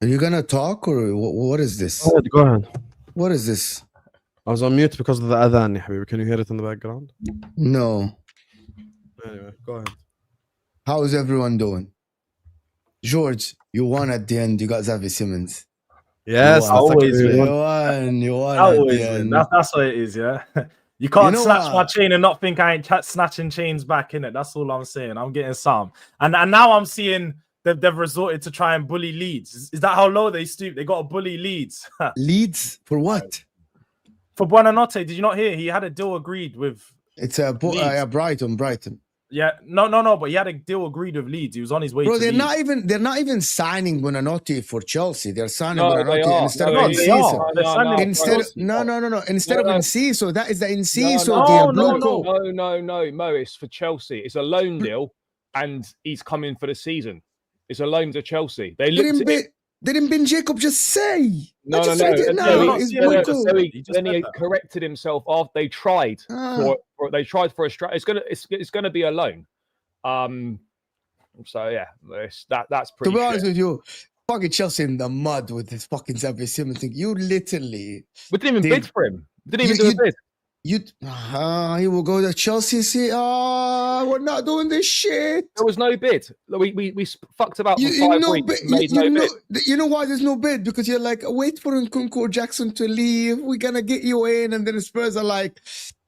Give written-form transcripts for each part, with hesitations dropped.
Are you gonna talk or what is this? Go ahead. What is this? I was on mute because of the adhan, ya habibi. Can you hear it in the background? No. Anyway, go ahead. How is everyone doing? George, you won at the end. You got Xavi Simons. Yes, you won. always You win. won. You won. Always win. That's what it is, yeah. You can't snatch my chain and not think I ain't snatching chains back in it. That's all I'm saying. I'm getting some. And now I'm seeing they've resorted to try and bully Leeds. Is that how low they stoop? They got to bully Leeds. Leeds? For what? For Buonanotte. Did you not hear? He had a deal agreed with It's a Brighton. Yeah, no, but he had a deal agreed with Leeds. He was on his way to they're Leeds. they're not even signing Buonanotte for Chelsea. They're signing No, Buonanotte instead of Enciso. Instead of Enciso, that is the Enciso deal. No, Mo, it's for Chelsea. It's a loan deal, and he's coming for the season. It's a loan to Chelsea. Didn't Ben Jacob just say? No. Then he corrected himself after they tried for a strategy. It's gonna be a loan. So yeah, that's pretty. To be honest with you, fucking Chelsea in the mud with this fucking Xavi Simons thing. You literally. We didn't even bid for him. We didn't even do a bid. He will go to Chelsea. See, we're not doing this shit. There was no bid. We fucked about for 5 weeks. You know why there's no bid? Because you're like, wait for Nkunku Jackson to leave. We're gonna get you in, and then the Spurs are like,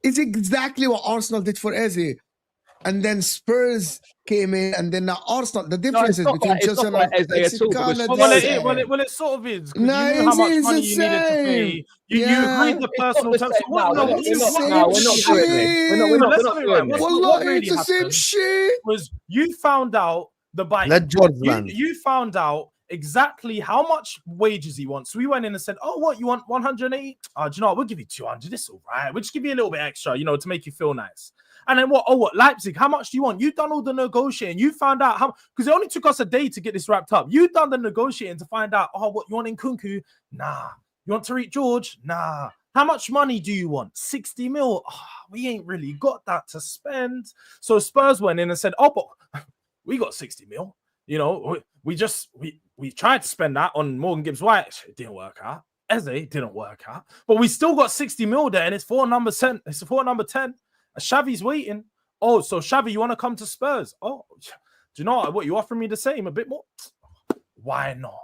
it's exactly what Arsenal did for Eze. And then Spurs came in, and then now Arsenal. The difference is between Chelsea and Arsenal. Well, it sort of is. You knew how much money you needed to pay. You agreed the personal terms. It's the same shit. Was you found out the bike? Let George land. You found out exactly how much wages he wants. So we went in and said, "Oh, what you want? 180? Oh, do you know what? We'll give you 200. It's all right. We'll just give you a little bit extra, to make you feel nice." And then what? Oh, what? Leipzig? How much do you want? You've done all the negotiating. You found out how, because it only took us a day to get this wrapped up. You've done the negotiating to find out. Oh, what you want in Nkunku? Nah. You want Tariq George? Nah. How much money do you want? 60 mil. Oh, we ain't really got that to spend. So Spurs went in and said, "Oh, but we got 60 mil. We tried to spend that on Morgan Gibbs-White. It didn't work out. Eze didn't work out. But we still got 60 mil there, and it's for number 10. It's for number 10. Xavi's waiting. Oh, so Xavi, you want to come to Spurs? Oh, do you know what? You offering me the same, a bit more? Why not?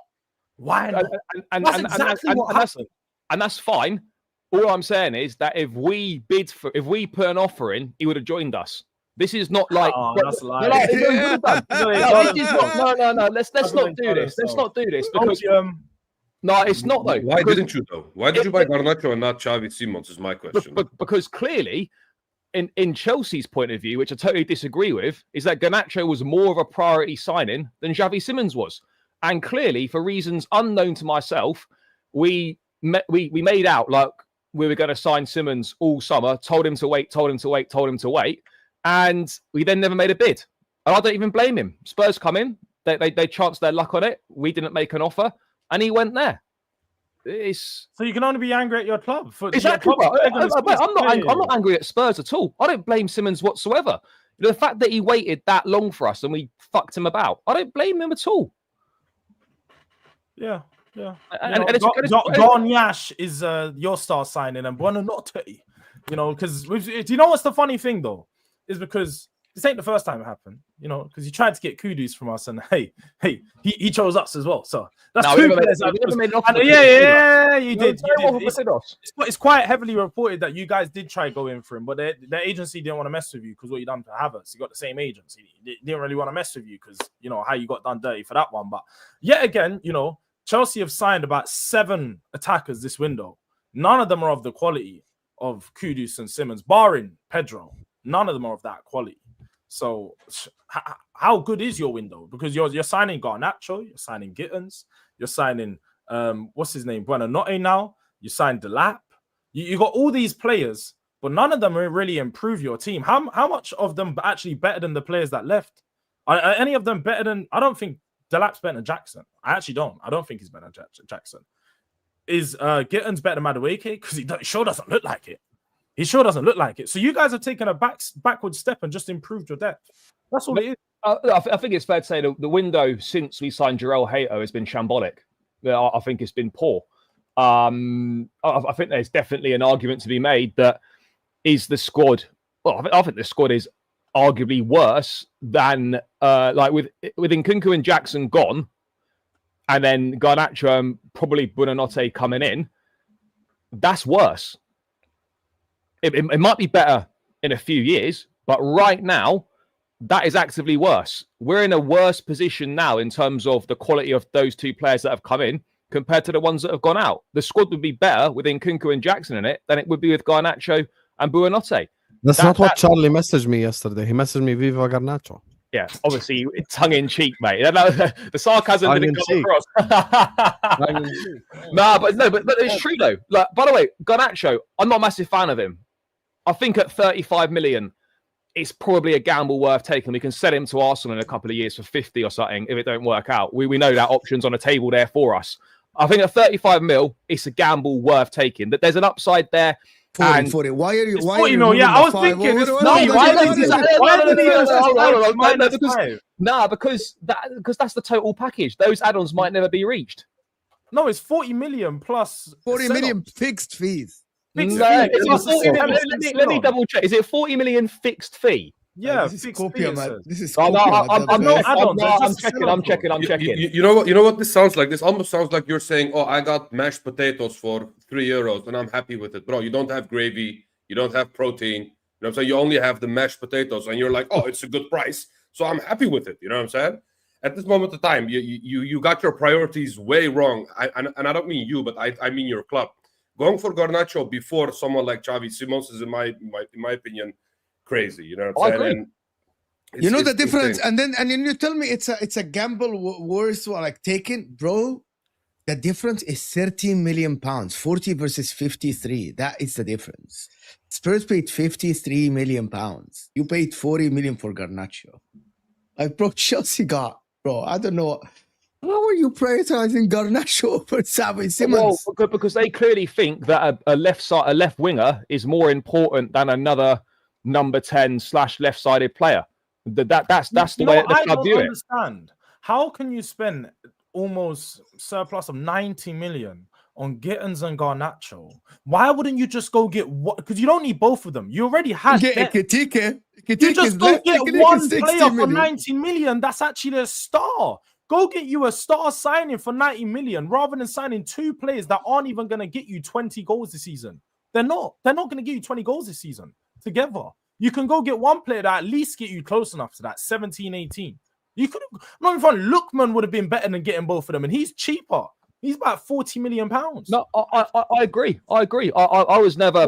Why not? That's exactly what happened. And that's fine. All I'm saying is that if we put an offer in, he would have joined us. This is not like that's a lie. no, this is not, no. Let's not do this. Let's not do this because no, it's not though. Why didn't you though? Why did you buy Garnacho and not Xavi Simons? Is my question. Because clearly, in Chelsea's point of view, which I totally disagree with, is that Garnacho was more of a priority signing than Xavi Simons was, and clearly for reasons unknown to myself, we made out like we were going to sign Simons all summer, told him to wait, and we then never made a bid. And I don't even blame him. Spurs come in, they chanced their luck on it. We didn't make an offer, and he went there. So you can only be angry at your club. Exactly. I'm not angry at Spurs at all. I don't blame Simons whatsoever. The fact that he waited that long for us and we fucked him about, I don't blame him at all. Yeah. Don Yash is your star signing and Buonanotte. Because do you know what's the funny thing though? Is because this ain't the first time it happened, because he tried to get kudos from us, and he chose us as well. So that's two players. Yeah, you did. It's quite heavily reported that you guys did try go in for him, but the agency didn't want to mess with you because what you done to Havertz. You got the same agency. They didn't really want to mess with you because how you got done dirty for that one. But yet again, Chelsea have signed about 7 attackers this window. None of them are of the quality of Kudus and Simons, barring Pedro. None of them are of that quality. So how good is your window? Because you're signing Garnacho, you're signing Gittins, you're signing what's his name, Buonanotte now. You signed Delap. You got all these players, but none of them really improve your team. How much of them are actually better than the players that left? Are any of them better than? I don't think Delap's better than Jackson. I actually don't. I don't think he's better than Jackson. Is Gittins better than Madueke? Because he sure doesn't look like it. He sure doesn't look like it. So you guys have taken a backward step and just improved your depth. That's all it is. I think it's fair to say the window since we signed Jarell Hato has been shambolic. I think it's been poor. I think there's definitely an argument to be made that is the squad. Well, I think the squad is arguably worse than like with Nkunku and Jackson gone, and then Garnacho and probably Buonanotte coming in. That's worse. It might be better in a few years, but right now, that is actively worse. We're in a worse position now in terms of the quality of those 2 players that have come in compared to the ones that have gone out. The squad would be better with Nkunku and Jackson in it than it would be with Garnacho and Buonanotte. That's not what Charlie messaged me yesterday. He messaged me Viva Garnacho. Yeah, obviously tongue-in-cheek, mate. The sarcasm didn't come across. But it's true though. Like, by the way, Garnacho, I'm not a massive fan of him. I think at 35 million, it's probably a gamble worth taking. We can sell him to Arsenal in a couple of years for 50 or something if it don't work out. We know that option's on the table there for us. I think at 35 mil, it's a gamble worth taking. That there's an upside there. 40. Why are you? 40 mil. Yeah, I was thinking. Because that's the total package. Those add-ons might never be reached. No, it's 40 million plus 40 million fixed fees. Let me double check. Is it 40 million fixed fee? Yeah, this is Scopia, man. This is I'm checking. You know what this sounds like? This almost sounds like you're saying, "Oh, I got mashed potatoes for €3 and I'm happy with it, bro." You don't have gravy, you don't have protein. You know what I'm saying? You only have the mashed potatoes, and you're like, "Oh, it's a good price, so I'm happy with it." You know what I'm saying? At this moment of time, you got your priorities way wrong. And I don't mean you, but I mean your club. Going for Garnacho before someone like Xavi Simons is, in my opinion, crazy. You know what I'm saying? You know the difference, and then you tell me it's a gamble worth like taking, bro. The difference is 13 million pounds, 40 versus 53. That is the difference. Spurs paid 53 million pounds. You paid 40 million for Garnacho. Like, bro, Chelsea got, bro. I don't know. How are you prioritizing Garnacho over Xavi Simons? Well, because they clearly think that a left winger is more important than another number 10 / left-sided player. That's the way the club view it. I don't understand. How can you spend almost surplus of 90 million on Gittins and Garnacho? Why wouldn't you just go get one? Because you don't need both of them. You already had Ekitike. You just go get one player for 90 million. That's actually a star. Go get you a star signing for 90 million rather than signing 2 players that aren't even going to get you 20 goals this season. They're not going to get you 20 goals this season together. You can go get one player that at least get you close enough to that 17, 18. You could have, not even fun. Lookman would have been better than getting both of them, and he's cheaper. He's about £40 million. No, I agree. I was never.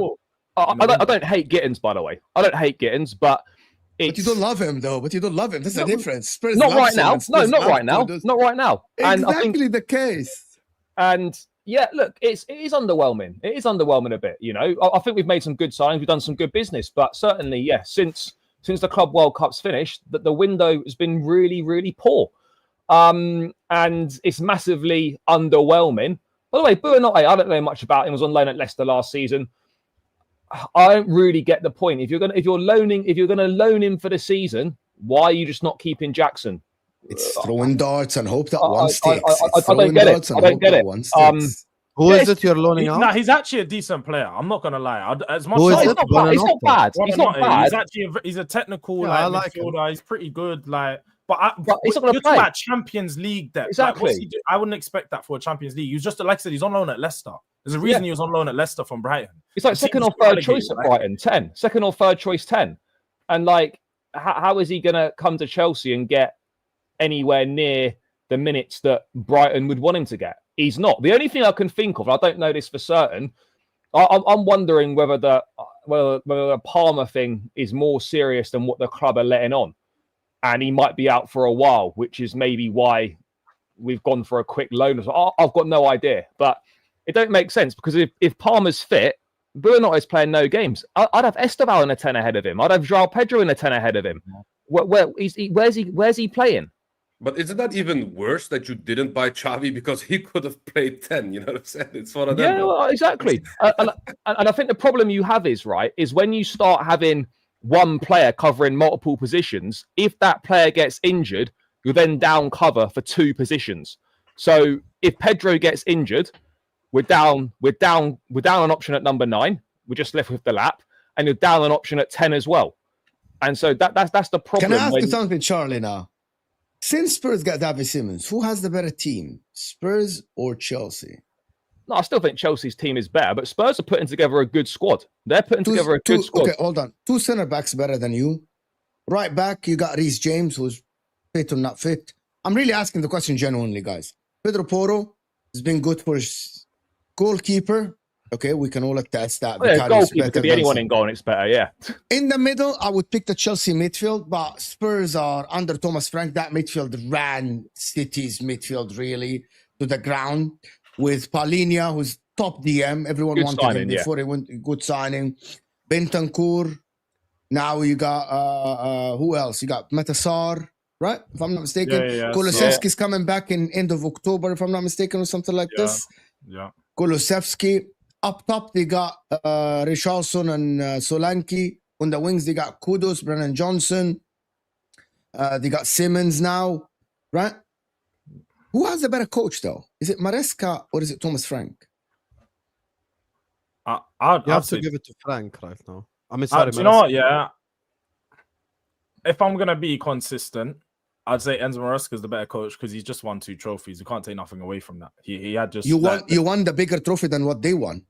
I don't hate Gittins, by the way. I don't hate Gittins, but you don't love him, though. But you don't love him. That's the difference. Spurs not right now. Simons. No, not right now. Not right now. Exactly the case. And yeah, look, it is underwhelming. It is underwhelming a bit. You know, I think we've made some good signings. We've done some good business, but certainly, yeah, since the Club World Cup's finished, that the window has been really, really poor. And it's massively underwhelming. By the way, Buonanotte, I don't know much about him. He was on loan at Leicester last season. I don't really get the point. If you're gonna loan him for the season, why are you just not keeping Jackson? It's throwing darts and hope that one sticks. I don't get it. I don't get it. Who is it you're loaning out? No, he's actually a decent player. I'm not gonna lie. As much Who as is it? He's not bad. He's not bad. He's actually he's a technical midfielder. He's pretty good. But he's not going to play. About Champions League depth. Exactly. I wouldn't expect that for a Champions League. He was just like I said, he's on loan at Leicester. There's a reason he was on loan at Leicester from Brighton. He's like second or third choice at Brighton, 10. Second or third choice, 10. And like, how is he going to come to Chelsea and get anywhere near the minutes that Brighton would want him to get? He's not. The only thing I can think of, and I don't know this for certain, I'm wondering whether the Palmer thing is more serious than what the club are letting on. And he might be out for a while, which is maybe why we've gone for a quick loan. I've got no idea, but it don't make sense because if Palmer's fit, Buonanotte is playing no games. I'd have Esteval in a 10 ahead of him. I'd have João Pedro in a 10 ahead of him. Where's he playing? But isn't that even worse that you didn't buy Xavi because he could have played 10? You know what I'm saying? It's one of them. Yeah, well, exactly. and I think the problem you have is when you start having one player covering multiple positions, if that player gets injured, you're then down cover for 2 positions. So if Pedro gets injured, we're down an option at number 9. We're just left with the lap, and you're down an option at 10 as well. And so that's the problem. Can I ask you something, Charlie? Now, since Spurs got Xavi Simons, who has the better team, Spurs or Chelsea? No, I still think Chelsea's team is better, but Spurs are putting together a good squad. They're putting together a good squad. Okay, hold on. 2 center backs better than you. Right back, you got Reece James, who's fit or not fit. I'm really asking the question genuinely, guys. Pedro Porro has been good for his goalkeeper. Okay, we can all attest that. Yeah, goalkeeper could be anyone in goal, and it's better, yeah. In the middle, I would pick the Chelsea midfield, but Spurs are under Thomas Frank. That midfield ran City's midfield really to the ground. With Paulinho, who's top DM. Everyone good wanted signing, him before he went. Good signing. Bentancur. Now you got, who else? You got Metassar, right? If I'm not mistaken. Kulusevski's coming back in end of October, if I'm not mistaken, or something like this. Yeah. Kulusevski. Up top, they got Richarlison and Solanke. On the wings, they got Kudus, Brennan Johnson. They got Simmons now, right? Who has a better coach, though? Is it Maresca or is it Thomas Frank? You have to give it to Frank right now. I mean, sorry, do you know what? Yeah. If I'm going to be consistent, I'd say Enzo Maresca is the better coach because he's just won 2 trophies. You can't take nothing away from that. He had just... You won the bigger trophy than what they won.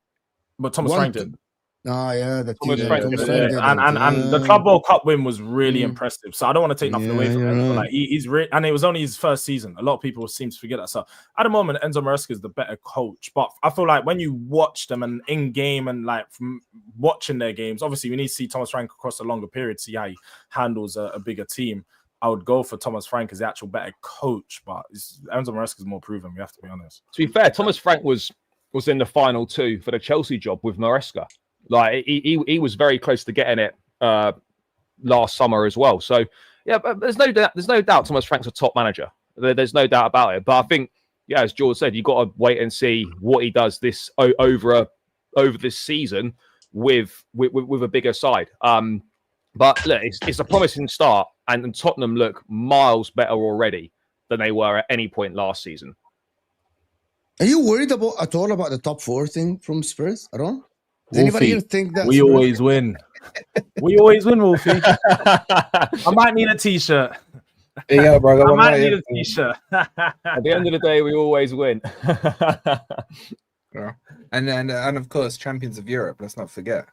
But Thomas Frank did. Yeah, the Thomas Frank did. And the Club World Cup win was really impressive. So I don't want to take nothing away from him. But like he's and it was only his first season. A lot of people seem to forget that. So at the moment, Enzo Maresca is the better coach. But I feel like when you watch them and in game and like from watching their games, obviously we need to see Thomas Frank across a longer period, see how he handles a bigger team. I would go for Thomas Frank as the actual better coach, but Enzo Maresca is more proven. We have to be honest. To be fair, Thomas Frank was in the final 2 for the Chelsea job with Maresca. Like he was very close to getting it last summer as well. So yeah, but there's no doubt Thomas Frank's a top manager. There's no doubt about it. But I think, yeah, as George said, you've got to wait and see what he does this over this season with a bigger side. But look, it's a promising start, and Tottenham look miles better already than they were at any point last season. Are you worried at all about the top 4 thing from Spurs at all? Does anybody here think that we always win? We always win, Wolfie. I might need a t-shirt. Yeah, bro. I might need a t-shirt. At the end of the day, we always win. Yeah. And of course, champions of Europe. Let's not forget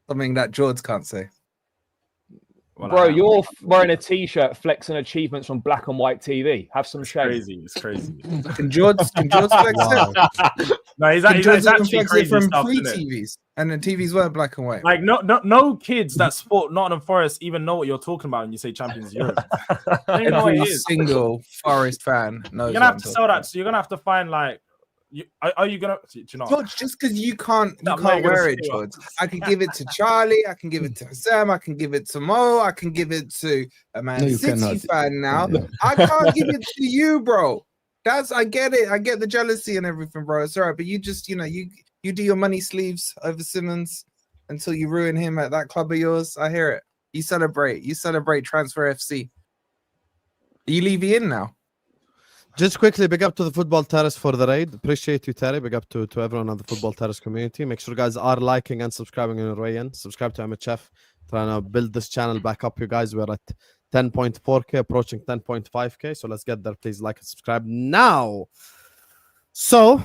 something that George can't say. Well, Bro, you're wearing a t-shirt flexing achievements from black and white TV. Have some shame. crazy. It's crazy. Can George flex Wow. it? No, he's Can George even actually flex it crazy from stuff, free innit? TVs? And the TVs weren't black and white. Like no kids that support Nottingham Forest even know what you're talking about when you say Champions Europe. They don't know what it Every is. single Forest fan knows. You're gonna have to sell that. So you're gonna have to find like, are you gonna? Do you know? George, just because you can't No, I'm not gonna wear it, steal George. I can give it to Charlie. I can give it to Sam. I can give it to Mo. I can give it to a Man No, you City cannot. fan now. Yeah. I can't give it to you, bro. I get it. I get the jealousy and everything, bro. It's all right. But you just, you do your money sleeves over Simmons until you ruin him at that club of yours. I hear it. You celebrate. Transfer FC. Are you leaving in now? Just quickly, big up to the Football Terrace for the raid. Appreciate you, Terry. Big up to everyone on the Football Terrace community. Make sure you guys are liking and subscribing on Rayan. Subscribe to MHF. Trying to build this channel back up, you guys. We're at 10.4K, approaching 10.5K. So let's get there. Please like and subscribe now. So,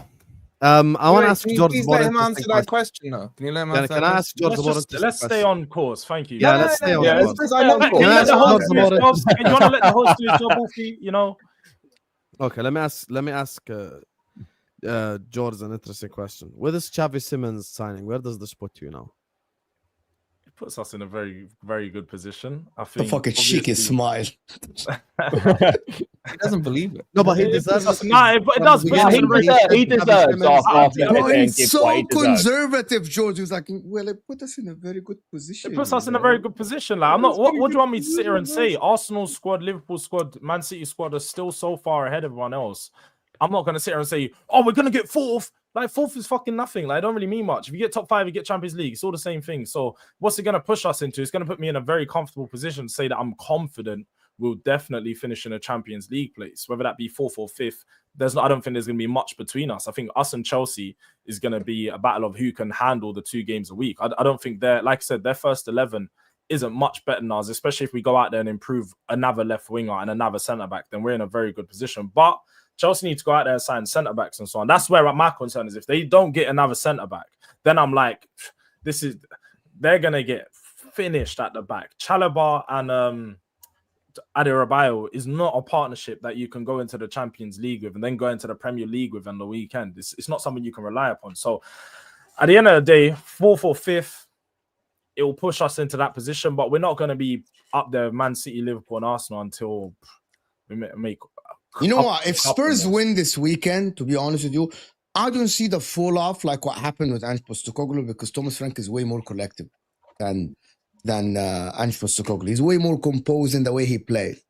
I want to ask George. Please let him answer that question, though. Can you let him answer? Can I ask George? Let's stay on course. Thank you. Yeah, let's stay on course. Can you let the host do his job? You want to let the host do his job, Wolfie? You know. Okay, let me ask George an interesting question. With this Xavi Simons signing, where does this put you now? It puts us in a very, very good position. I The think. fucking cheeky smile. He doesn't believe it. No, but he It deserves puts us, it. nah, it does. Put us in a very He deserves after Bro, everything he's gives so what he deserves. conservative, George. He's like, well, it put us in a very good position. It puts us in a very good position. Like, I'm not. What do you want me to sit here and say? Arsenal squad, Liverpool squad, Man City squad are still so far ahead of everyone else. I'm not going to sit here and say, oh, we're going to get fourth. Like, fourth is fucking nothing. Like, I don't really mean much. If you get top 5, you get Champions League. It's all the same thing. So what's it going to push us into? It's going to put me in a very comfortable position to say that I'm confident we'll definitely finish in a Champions League place. Whether that be 4th or 5th, I don't think there's going to be much between us. I think us and Chelsea is going to be a battle of who can handle the 2 games a week. I don't think like I said, their first 11 isn't much better than ours, especially if we go out there and improve another left winger and another centre-back, then we're in a very good position. But Chelsea need to go out there and sign centre-backs and so on. That's where my concern is. If they don't get another centre-back, then I'm like, they're going to get finished at the back. Chalobah and Adebayo is not a partnership that you can go into the Champions League with and then go into the Premier League with on the weekend. It's not something you can rely upon. So at the end of the day, 4th or 5th, it will push us into that position, but we're not going to be up there, Man City, Liverpool, and Arsenal until we make. You know what? If Spurs win this weekend, to be honest with you, I don't see the fall off like what happened with Ange Postecoglou because Thomas Frank is way more collective than Ange Postecoglou. He's way more composed in the way he plays.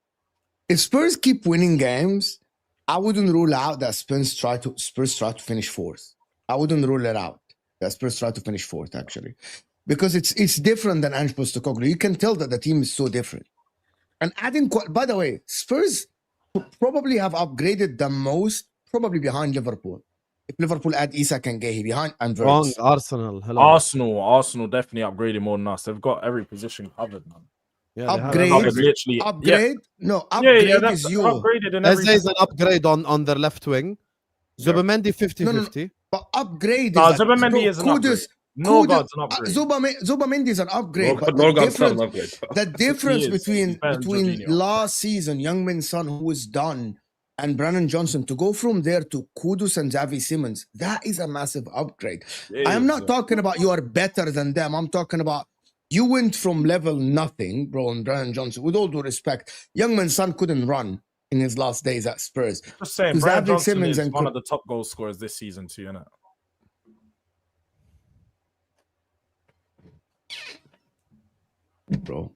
If Spurs keep winning games, I wouldn't rule out that Spurs try to finish 4th. I wouldn't rule it out that Spurs try to finish 4th actually, because it's different than Ange Postecoglou. You can tell that the team is so different. And adding, by the way, Spurs probably have upgraded the most, probably behind Liverpool. If Liverpool add Isak and Gehi behind and Wrong, Verts. Arsenal. Hello. Arsenal definitely upgraded more than us. They've got every position covered, man. Yeah, they have Upgrade. everything. Literally, Upgrade? No, yeah, upgrade that's is you. upgraded in every. Eze is an upgrade on their left wing. Zubimendi 50-50. But upgrade No, is Zubimendi is an upgrade. Norgard's an upgrade. Zubimendi is an upgrade. But Norgard's not an upgrade. the difference He is. between He's better than Jorginho. last season, Youngman's son who was done, and Brennan Johnson to go from there to Kudus and Xavi Simons, that is a massive upgrade. I'm not talking about you are better than them. I'm talking about you went from level nothing, bro, and Brennan Johnson. With all due respect, Youngman's son couldn't run in his last days at Spurs. Just saying, Because Brad Xavi Johnson Simons is and one of the top goal scorers this season too, isn't it? Bro.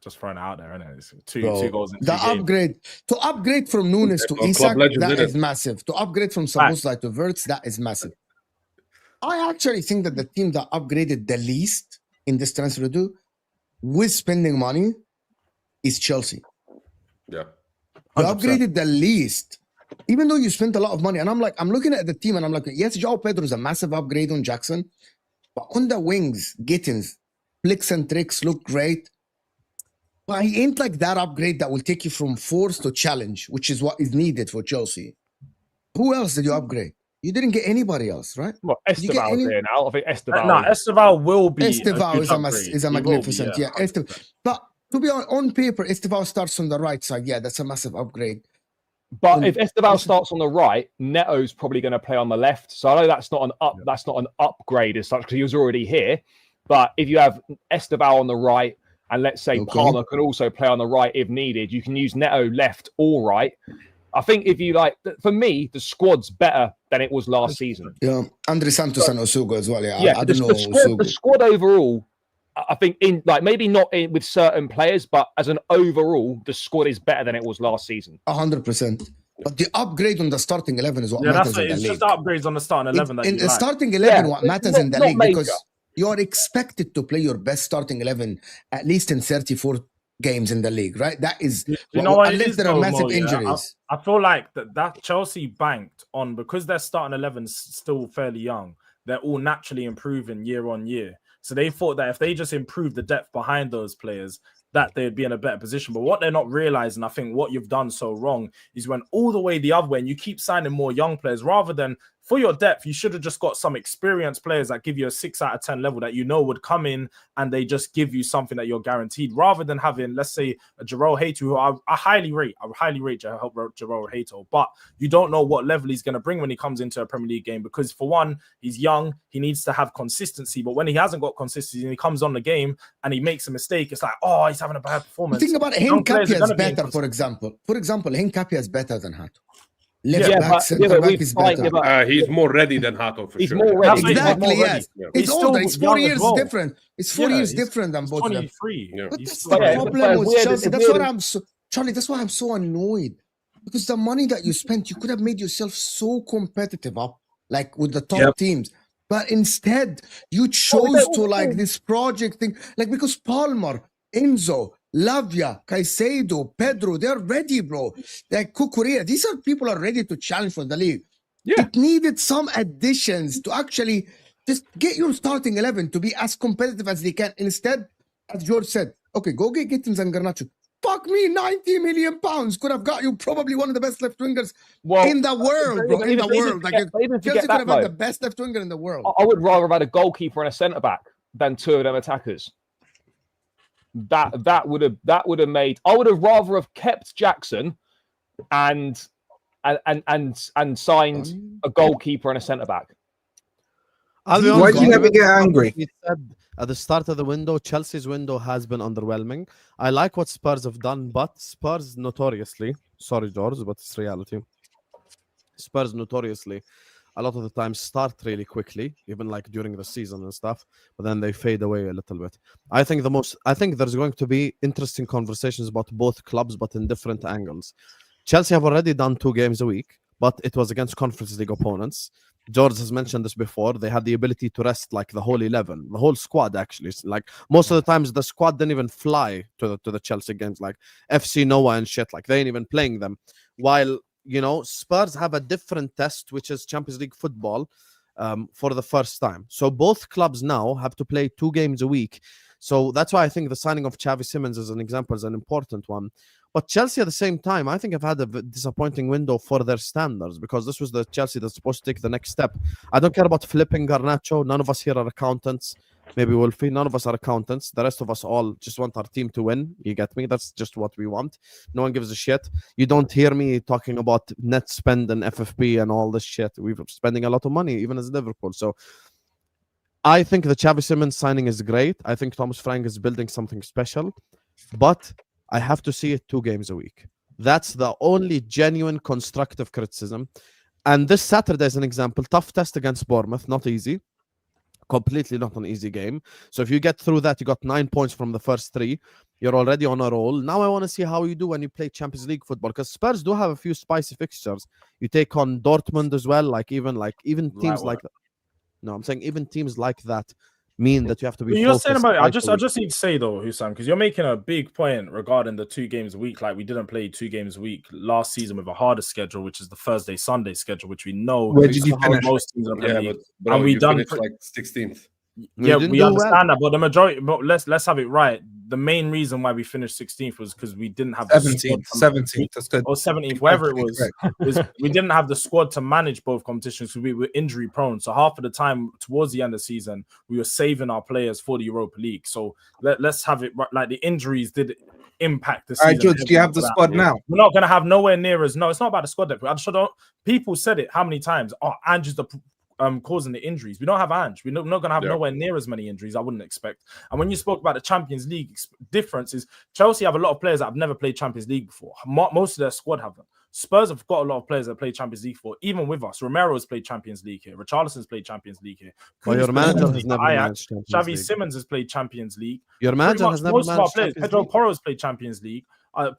Just throwing it out there, innit? It's two goals in 2 The games. upgrade from Nunes to Club Isak, legend, that isn't is massive. To upgrade from Szoboszlai to Verts, that is massive. I actually think that the team that upgraded the least in this transfer window with spending money is Chelsea. Yeah. You 100%. upgraded the least, even though you spent a lot of money. And I'm looking at the team and I'm like, yes, João Pedro is a massive upgrade on Jackson, but on the wings, Gittins, flicks and tricks look great. But he ain't like that upgrade that will take you from force to challenge, which is what is needed for Chelsea. Who else did you upgrade? You didn't get anybody else, right? Well, Did you get Esteval's any- here now. I think Esteval. No, Esteval will be. Esteval a good is upgrade. is a He will be, magnificent, yeah. But to be on paper, Estevao starts on the right side. Yeah, that's a massive upgrade. But if Estevao starts on the right, Neto's probably going to play on the left. So I know that's not an upgrade as such because he was already here. But if you have Estevao on the right, and let's say Palmer can also play on the right if needed, you can use Neto left or right. I think if you like, for me, the squad's better than it was last season. Yeah, Andre Santos and Osugo as well. Yeah, I don't know. The squad overall, I think in like maybe not with certain players, but as an overall, the squad is better than it was last season. 100%. But the upgrade on the starting 11 is what Yeah, matters that's it. in the It's league. just upgrades on the starting 11 In the starting 11, what matters in the league because you are expected to play your best starting 11 at least in 34 games in the league, right? That is, you know what unless there are massive injuries. I feel like that Chelsea banked on because their starting 11 is still fairly young. They're all naturally improving year on year. So they thought that if they just improve the depth behind those players, that they'd be in a better position. But what they're not realizing, I think what you've done so wrong is when all the way the other way and you keep signing more young players rather than for your depth, you should have just got some experienced players that give you a 6 out of 10 level that you know would come in and they just give you something that you're guaranteed rather than having, let's say, a Jerome Hato, who I highly rate. I highly rate Jerome Hato, but you don't know what level he's going to bring when he comes into a Premier League game because, for one, he's young. He needs to have consistency, but when he hasn't got consistency and he comes on the game and he makes a mistake, it's like, oh, he's having a bad performance. Think about Hincapie is better, for example. For example, Hincapie is better than Hato. Left back, center back is better. He's more ready than Hato for he's sure. More ready. Exactly, yes. Yeah. He's older. It's 4 years well. different. It's 4 years different than both of them. 23. Yeah. But that's the problem with Chelsea. That's what I'm so, Charlie, that's why I'm so annoyed. Because the money that you spent, you could have made yourself so competitive up, like with the top teams. But instead, you chose to like this project thing, like because Palmer, Enzo, Lavia, Caicedo, Pedro, they're ready, bro. Like Kukurea, these are people are ready to challenge for the league. Yeah. It needed some additions to actually just get your starting 11 to be as competitive as they can. Instead, as George said, okay, go get Gittins and Garnacho. Fuck me, 90 million pounds could have got you probably one of the best left wingers in the world, bro. In the world. Like, Chelsea could have had the best left winger in the world. I would rather have had a goalkeeper and a centre back than two of them attackers. That would have made. I would have rather have kept Jackson and signed a goalkeeper and a centre back. Why do you never get angry? He said at the start of the window, Chelsea's window has been underwhelming. I like what Spurs have done, but Spurs notoriously, sorry George, but it's reality. Spurs notoriously, a lot of the time start really quickly, even like during the season and stuff, but then they fade away a little bit. I think there's going to be interesting conversations about both clubs, but in different angles. Chelsea have already done 2 games a week, but it was against Conference League opponents. George has mentioned this before. They had the ability to rest like the whole 11, the whole squad actually. Like most of the times, the squad didn't even fly to the Chelsea games, like FC Noah and shit. Like they ain't even playing them. While Spurs have a different test, which is Champions League football, for the first time. So both clubs now have to play 2 games a week. So that's why I think the signing of Xavi Simons as an example is an important one. But Chelsea at the same time, I think have had a disappointing window for their standards because this was the Chelsea that's supposed to take the next step. I don't care about flipping Garnacho. None of us here are accountants. Maybe Wolfie. None of us are accountants. The rest of us all just want our team to win. You get me? That's just what we want. No one gives a shit. You don't hear me talking about net spend and FFP and all this shit. We're spending a lot of money, even as Liverpool. So I think the Xavi Simons signing is great. I think Thomas Frank is building something special. But I have to see it 2 games a week. That's the only genuine constructive criticism. And this Saturday, as an example, tough test against Bournemouth. Not easy. Completely not an easy game. So if you get through that, you got 9 points from the first 3. You're already on a roll. Now I want to see how you do when you play Champions League football, because Spurs do have a few spicy fixtures. You take on Dortmund as well, even teams like that. No, I'm saying even teams like that mean that you have to be. You're saying about it. I just need to say though, Hussam, because you're making a big point regarding the 2 games a week. Like we didn't play 2 games a week last season with a harder schedule, which is the Thursday-Sunday schedule, which we know. Where did you finish? Most teams are but bro, and we done like 16th. Yeah, didn't we do understand that, but the majority. But let's have it right. The main reason why we finished 16th was because we didn't have the 17th. squad 17th. That's good. or 17th, wherever it was. We didn't have the squad to manage both competitions because we were injury prone. So half of the time towards the end of the season, we were saving our players for the Europa League. So let's have it right. Like the injuries did impact the season. All right, George, do you have the squad now? We're not going to have nowhere near as. No, it's not about the squad depth. I just don't. People said it how many times? Oh, Ange is the causing the injuries. We don't have Ange. We're not going to have nowhere near as many injuries. I wouldn't expect. And when you spoke about the Champions League difference, is Chelsea have a lot of players that have never played Champions League before. Most of their squad haven't. Spurs have got a lot of players that play Champions League for, even with us. Romero's played Champions League here. Richarlison's played Champions League here. Well, your manager has never managed Champions Xavi League. Simons has played Champions League. Your manager has never Most of our managed players, Champions Pedro League. Porro's played Champions League.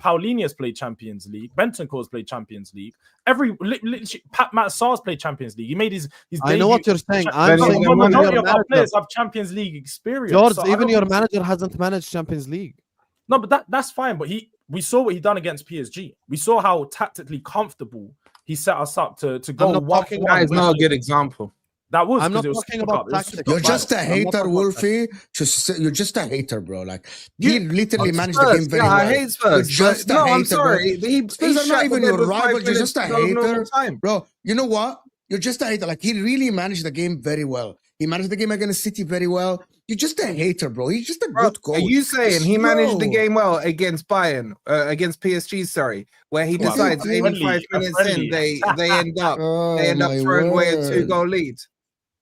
Paulinia's played Champions League. Bentancur's played Champions League. Literally, Matt Sarr's played Champions League. He made his I know what you're saying. I'm Then saying the even majority your of our players manager, have Champions League experience. George, So I even don't your think- manager hasn't managed Champions League. No, but that's fine. But we saw what he done against PSG. We saw how tactically comfortable he set us up to go not one talking for That one is with not a it. good example. That was I'm not because it was talking Super about Cup. It was tactics. Super You're Cup. just a I'm not hater, talking about Wolfie. You're just a hater, bro. Like he You- literally managed the Spurs, game very yeah, well. I hate Spurs. You're just but- a no, hater, I'm sorry. He Spurs are not shut even the bed your with 5 rivals. You're minutes just a to go normal hater. time. Bro, you know what? You're just a hater. Like he really managed the game very well. He managed the game against City very well. You're just a hater, bro. He's just a Bro, good coach. are you saying he managed the Yo. game well against Bayern, against PSG? Sorry, where he Well, decides a 85 minutes friendly. in, they end up Oh, my throwing away a word. 2-goal lead.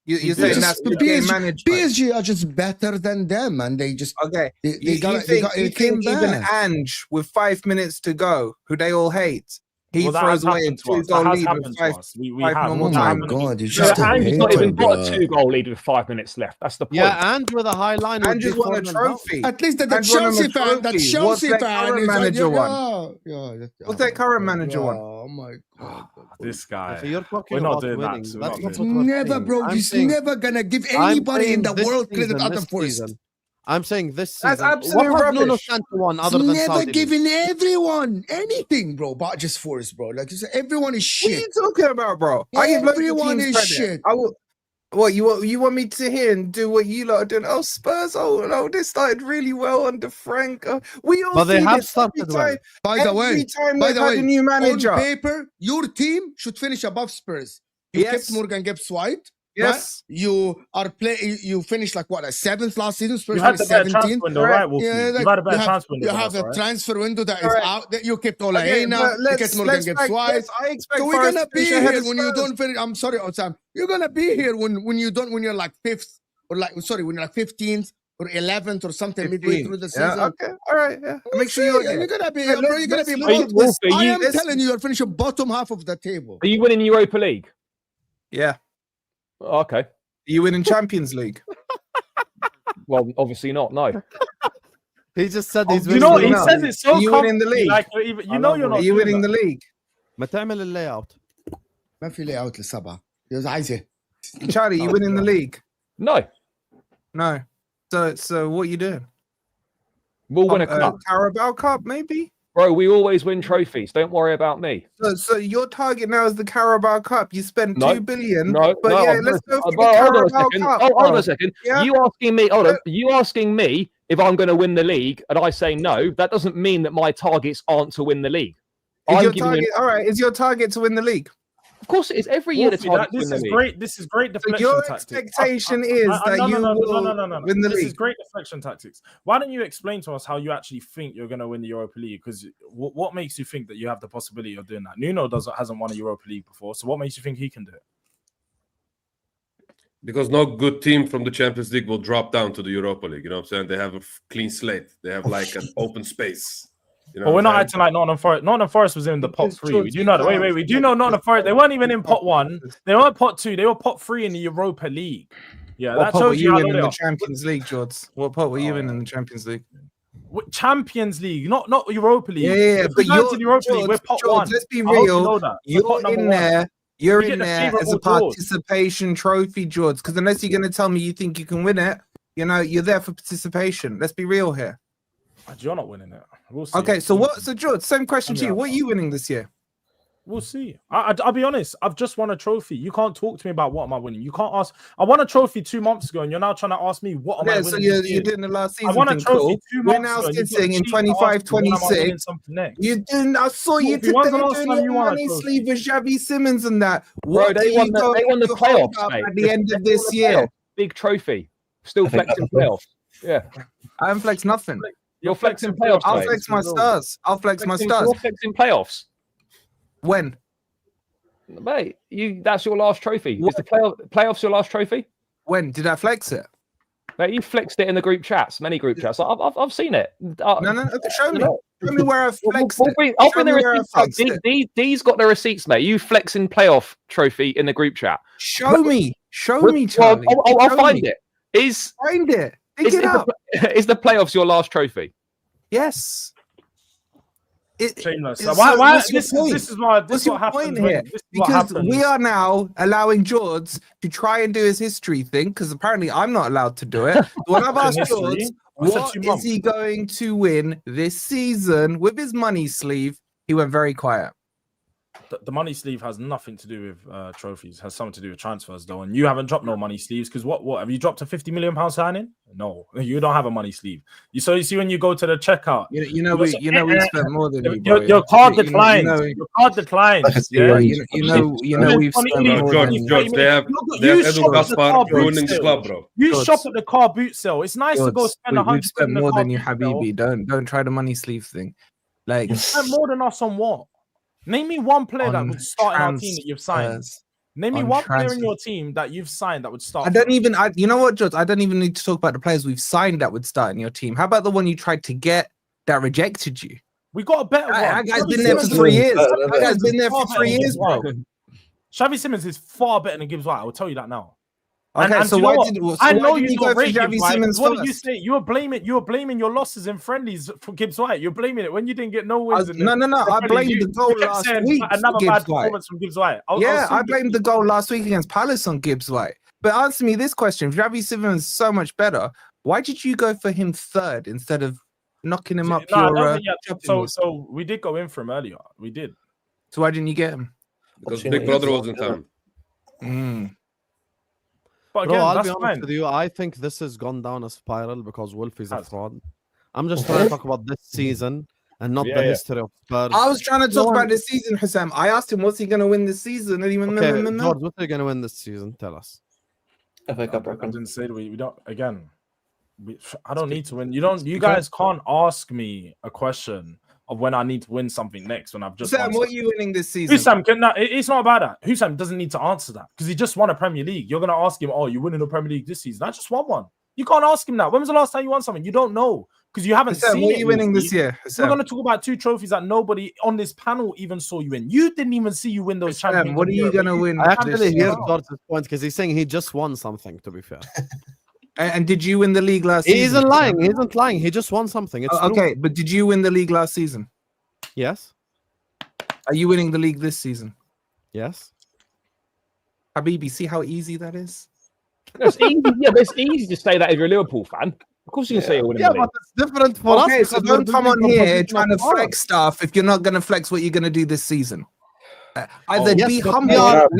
You're He saying did. that's Just- good game management. PSG are just better than them, and they just Okay, they you got think it came even back. Ange with 5 minutes to go, who they all hate, he Well, that throws has away a happened to us. 2-goal That has lead happened with to 5. us. We five have. normal Oh That my happened. god, you're Yeah, just a Ange's not hater, even got a bro. 2-goal lead with 5 minutes left. That's the point. Yeah, and with a high line. would Ange be just won a 4-0 down. trophy. At least the Ange won him a Chelsea fan, the trophy. What's Chelsea their fan current is manager won? What's their current manager won? Oh my god. This guy. So you're talking We're not about doing that, winning. so we're That's not not doing what we're Never, saying. bro. I'm You're saying- never gonna give I'm anybody in saying the this world credit season, other this Forest. season. I'm saying this That's season. absolute What has Nuno rubbish. Santo won other than Never Saudi? giving everyone anything, bro. But just Forest, bro. Like you said, everyone is What are shit. you talking about, bro? I give loads of Everyone teams is credit. shit. I will. What you want me to hear and do what you lot are doing? Oh, Spurs! Oh no, they started really well under Frank. We all But they see have this started every well. time. By the way, every time by they've the had way, a new manager. on paper, your team should finish above Spurs. You Yes. kept Morgan Gibbs White. Yes, You are you finished like what, a 7th last season. Spurs You had the finished better 17th. transfer window, Correct. right, Wolfie? Yeah, You've like, had a better you have, transfer window. you than have us, a right? transfer window that is Correct. out. That you kept Okay, Olaena. but You kept Morgan Gibbs White. I expect So we're Forest gonna to be finish ahead here of when you Spurs. don't finish. I'm sorry, Osam. You're gonna be here when you don't, when you're like 5th or like, sorry, when you're like 15th or 11th or something midway 15. through the season. Yeah, okay, all right. Yeah, We'll make sure see. you're here. You're gonna be Yeah, here, bro. You're gonna let's be look- bottom. Wolf, are I you- am telling you, you're finishing bottom half of the table. Are you winning Europa League? Yeah, Okay. are you winning Champions League? Well, obviously not. No. He just said he's You You know what? winning He no. says it so Are you winning the confidently, league? like even, I you know love you're it. not Are you doing winning that. the league? ما تعمل اللاي اوت. ما في لي اوت للسبعة. يا عايزة. Charlie, you winning the league? No. No. So what are you doing? We'll win a cup. Carabao Cup, maybe. Bro, we always win trophies. Don't worry about me. So your target now is the Carabao Cup. You spend No. 2 billion. No, but no, yeah, let's go for the hold on a Carabao second. Cup. Oh, hold on bro. a second. Yeah. You asking me? Hold on. You asking me if I'm going to win the league, and I say no. That doesn't mean that my targets aren't to win the league. Is I'm your giving you- target all right? Is your target to win the league? Of course, it is. Every year the Wolfie, target's this win is the league. great. This is great So deflection your tactics. expectation is that you will win the This league. is great deflection tactics. Why don't you explain to us how you actually think you're going to win the Europa League? Because what makes you think that you have the possibility of doing that? Nuno hasn't won a Europa League before, so what makes you think he can do it? Because no good team from the Champions League will drop down to the Europa League. You know what I'm saying? They have a clean slate. They have like an open space. You know But we're what not I'm acting like Nottingham Forest. Nottingham Forest was in the pot It's 3. true, We do know that. Wait. We do know Nottingham Forest. They weren't even in pot 1. They weren't pot 2. They were pot 3 in the Europa League. Yeah, What that pot were shows you you how in low in they the are. Champions League, George? What pot were you in the Champions League? Champions League, not Europa League. Yeah, If but we go to the Europa George, League, we're pot George, 1. let's be I hope you real. know that. We're You're pot number in 1. there. You're We get in the there as a favourable draws. participation trophy, George. Because unless you're going to tell me you think you can win it, you're there for participation. Let's be real here. You're not winning it. We'll see. Okay, so George, same question I'm to you. out. What are you winning this year? We'll see. I'll be honest. I've just won a trophy. You can't talk to me about what am I winning. You can't ask. I won a trophy 2 months ago, and you're now trying to ask me what am I winning. So you did in the last season. I won a thing, trophy cool. 2 We're months now ago. and sitting in you've got the cheek to ask me when am I winning 25-26. something next. You didn't. I saw you Who was today the last doing time your you won a money trophy? sleeve with Xavi Simons and that. Bro, What they are won you the going to hold playoffs, up mate. at the end of They won this the year? playoffs. Big trophy. Still flexing playoffs. Yeah. I haven't flexed nothing. You're flexing playoffs, I'll mate. flex my stars. I'll flex my stars. You're flexing playoffs. When? Mate, that's your last trophy. Is the playoffs your last trophy? When did I flex it? Mate, you flexed it in the group chats, many group chats. I've seen it. No. Show me. Show me where I flexed it. I'll bring the receipts. D's got the receipts, mate. You flexing playoff trophy in the group chat. Show me, Charlie. I'll find it. Find it. Dig it up. Is the playoffs your last trophy? Yes. Shameless. So Why? what's your point? This is what What's your happens point here? This is what Because happens. we are now allowing George to try and do his history thing, because apparently I'm not allowed to do it. When I've asked George, what is he going to win this season with his money sleeve, he went very quiet. The money sleeve has nothing to do with trophies. It has something to do with transfers, though. And you haven't dropped no money sleeves because what have you dropped a £50 million signing? No, you don't have a money sleeve. You see when you go to the checkout. You know we spent more than you. Your card declines. Your card declines. Yeah. You know we've spent more than you. George, they have Edu Gaspar ruining the club, bro. You shop at the car boot sale. It's nice to go spend 100. We've spent more than you, Habibi. Don't try the money sleeve thing. Like you spent more than us on what? Name me one player that would start in our team that you've signed. Name me one player in your team that you've signed that would start. You know what, George? I don't even need to talk about the players we've signed that would start in your team. How about the one you tried to get that rejected you? We got a better one. That guy's been there for 3 years. That guy's been there for 3 years, bro. Xavi Simons is far better than Gibbs White. I will tell you that now. Okay, so why did you go for Xavi Simons What first? did you say? You were blaming your losses in friendlies for Gibbs White. You're blaming it when you didn't get no wins. No. I blamed the goal last week. Another bad performance from Gibbs White. I blamed the goal last week against Palace on Gibbs White. But answer me this question: if Xavi Simons is so much better, why did you go for him third instead of knocking him up? So we did go in for him earlier. We did. So why didn't you get him? Because Big Brother was in town. But again, Bro, I'll that's be honest fine. with you. I think this has gone down a spiral because Wolf is a fraud. I'm just trying to talk about this season and not the history of Spurs. I was trying to talk about this season, Hussam. I asked him, what's he going to win this season? And he went, okay, no. George, what are you going to win this season? Tell us. FA Cup record. I didn't say we don't. Again, I don't need to win. You guys can't ask me a question of when I need to win something next when I've just Sam, what are you winning this season? Hussam, it's not about that. Hussam doesn't need to answer that because he just won a Premier League. You're going to ask him, oh, you're winning the Premier League this season. I just won one. You can't ask him that. When was the last time you won something? You don't know because you haven't seen what it. Are you winning this year? We're going to talk about 2 trophies that nobody on this panel even saw you win. You didn't even see you win those champions. What are you going to win? I actually hear George's point because he's saying he just won something, to be fair. And did you win the league last season? He isn't lying. He isn't lying. He just won something. It's okay, but did you win the league last season? Yes. Are you winning the league this season? Yes. Habibi, see how easy that is? It's easy. Yeah, but it's easy to say that if you're a Liverpool fan. Of course you can say you're winning the league. But it's different for us. Okay, so don't come on here trying to flex stuff if you're not going to flex what you're going to do this season. Either be humble. I'm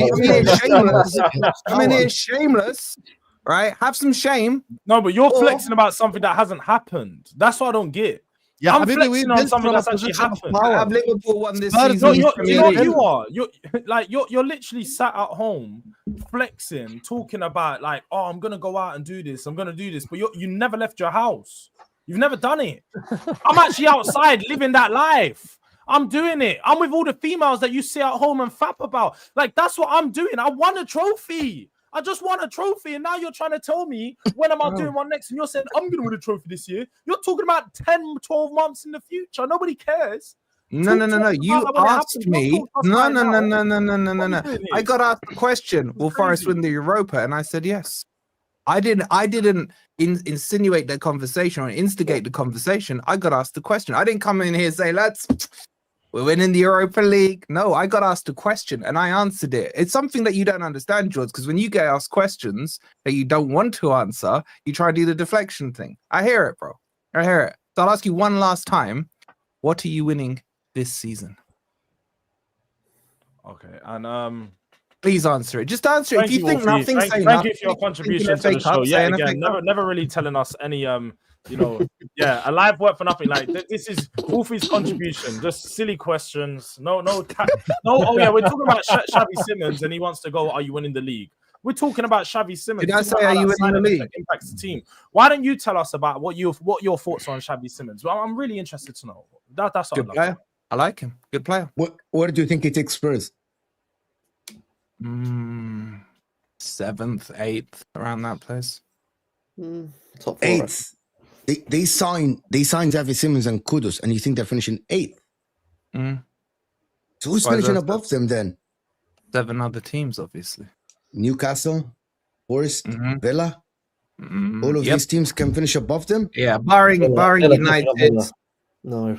in here shameless. Right? Have some shame. No, but you're flexing about something that hasn't happened. That's what I don't get. Yeah, I'm flexing on something that's actually happened. Have Liverpool won this season? season? You know what you are? You're literally sat at home flexing, talking about like, oh, I'm gonna go out and do this. I'm gonna do this, but you never left your house. You've never done it. I'm actually outside living that life. I'm doing it. I'm with all the females that you sit at home and fap about. Like that's what I'm doing. I won a trophy. I just won a trophy, and now you're trying to tell me when am I doing one next? And you're saying, I'm going to win a trophy this year. You're talking about 10, 12 months in the future. Nobody cares. No. You asked me. No. I got asked the question, will Forest win the Europa? And I said yes. I didn't insinuate that conversation or instigate the conversation. I got asked the question. I didn't come in here and say, lads, we're winning the Europa League. No, I got asked a question and I answered it. It's something that you don't understand, George, because when you get asked questions that you don't want to answer, you try to do the deflection thing. I hear it, bro. I hear it. So I'll ask you one last time. What are you winning this season? Okay, and Please answer it. Just answer it. If thank you think Wolfie. nothing, say Thank nothing. you for your If you think contribution to FA the Cup, show. say Yeah, an FA again, Cup. never really telling us any you know, yeah, a live work for nothing. Like this is Wolfie's contribution. Just silly questions. No. Oh yeah, we're talking about Xavi Simons, and he wants to go. Are you winning the league? We're talking about Xavi Simons. Did I Talking say about are how you that winning the signing league? impacts the team. Why don't you tell us about what your thoughts are on Xavi Simons? Well, I'm really interested to know. That's what Good player. I like him. Good player. Where do you think he takes Spurs? 7th, 8th, around that place. Top 4. Eighth. They signed Xavi Simons and Kudus, and you think they're finishing 8th? Mm. So who's Why is finishing that above them then? 7 other teams, obviously. Newcastle, Forest, Mhm. Villa. All of Yep. these teams can finish above them. Yeah, barring United. No.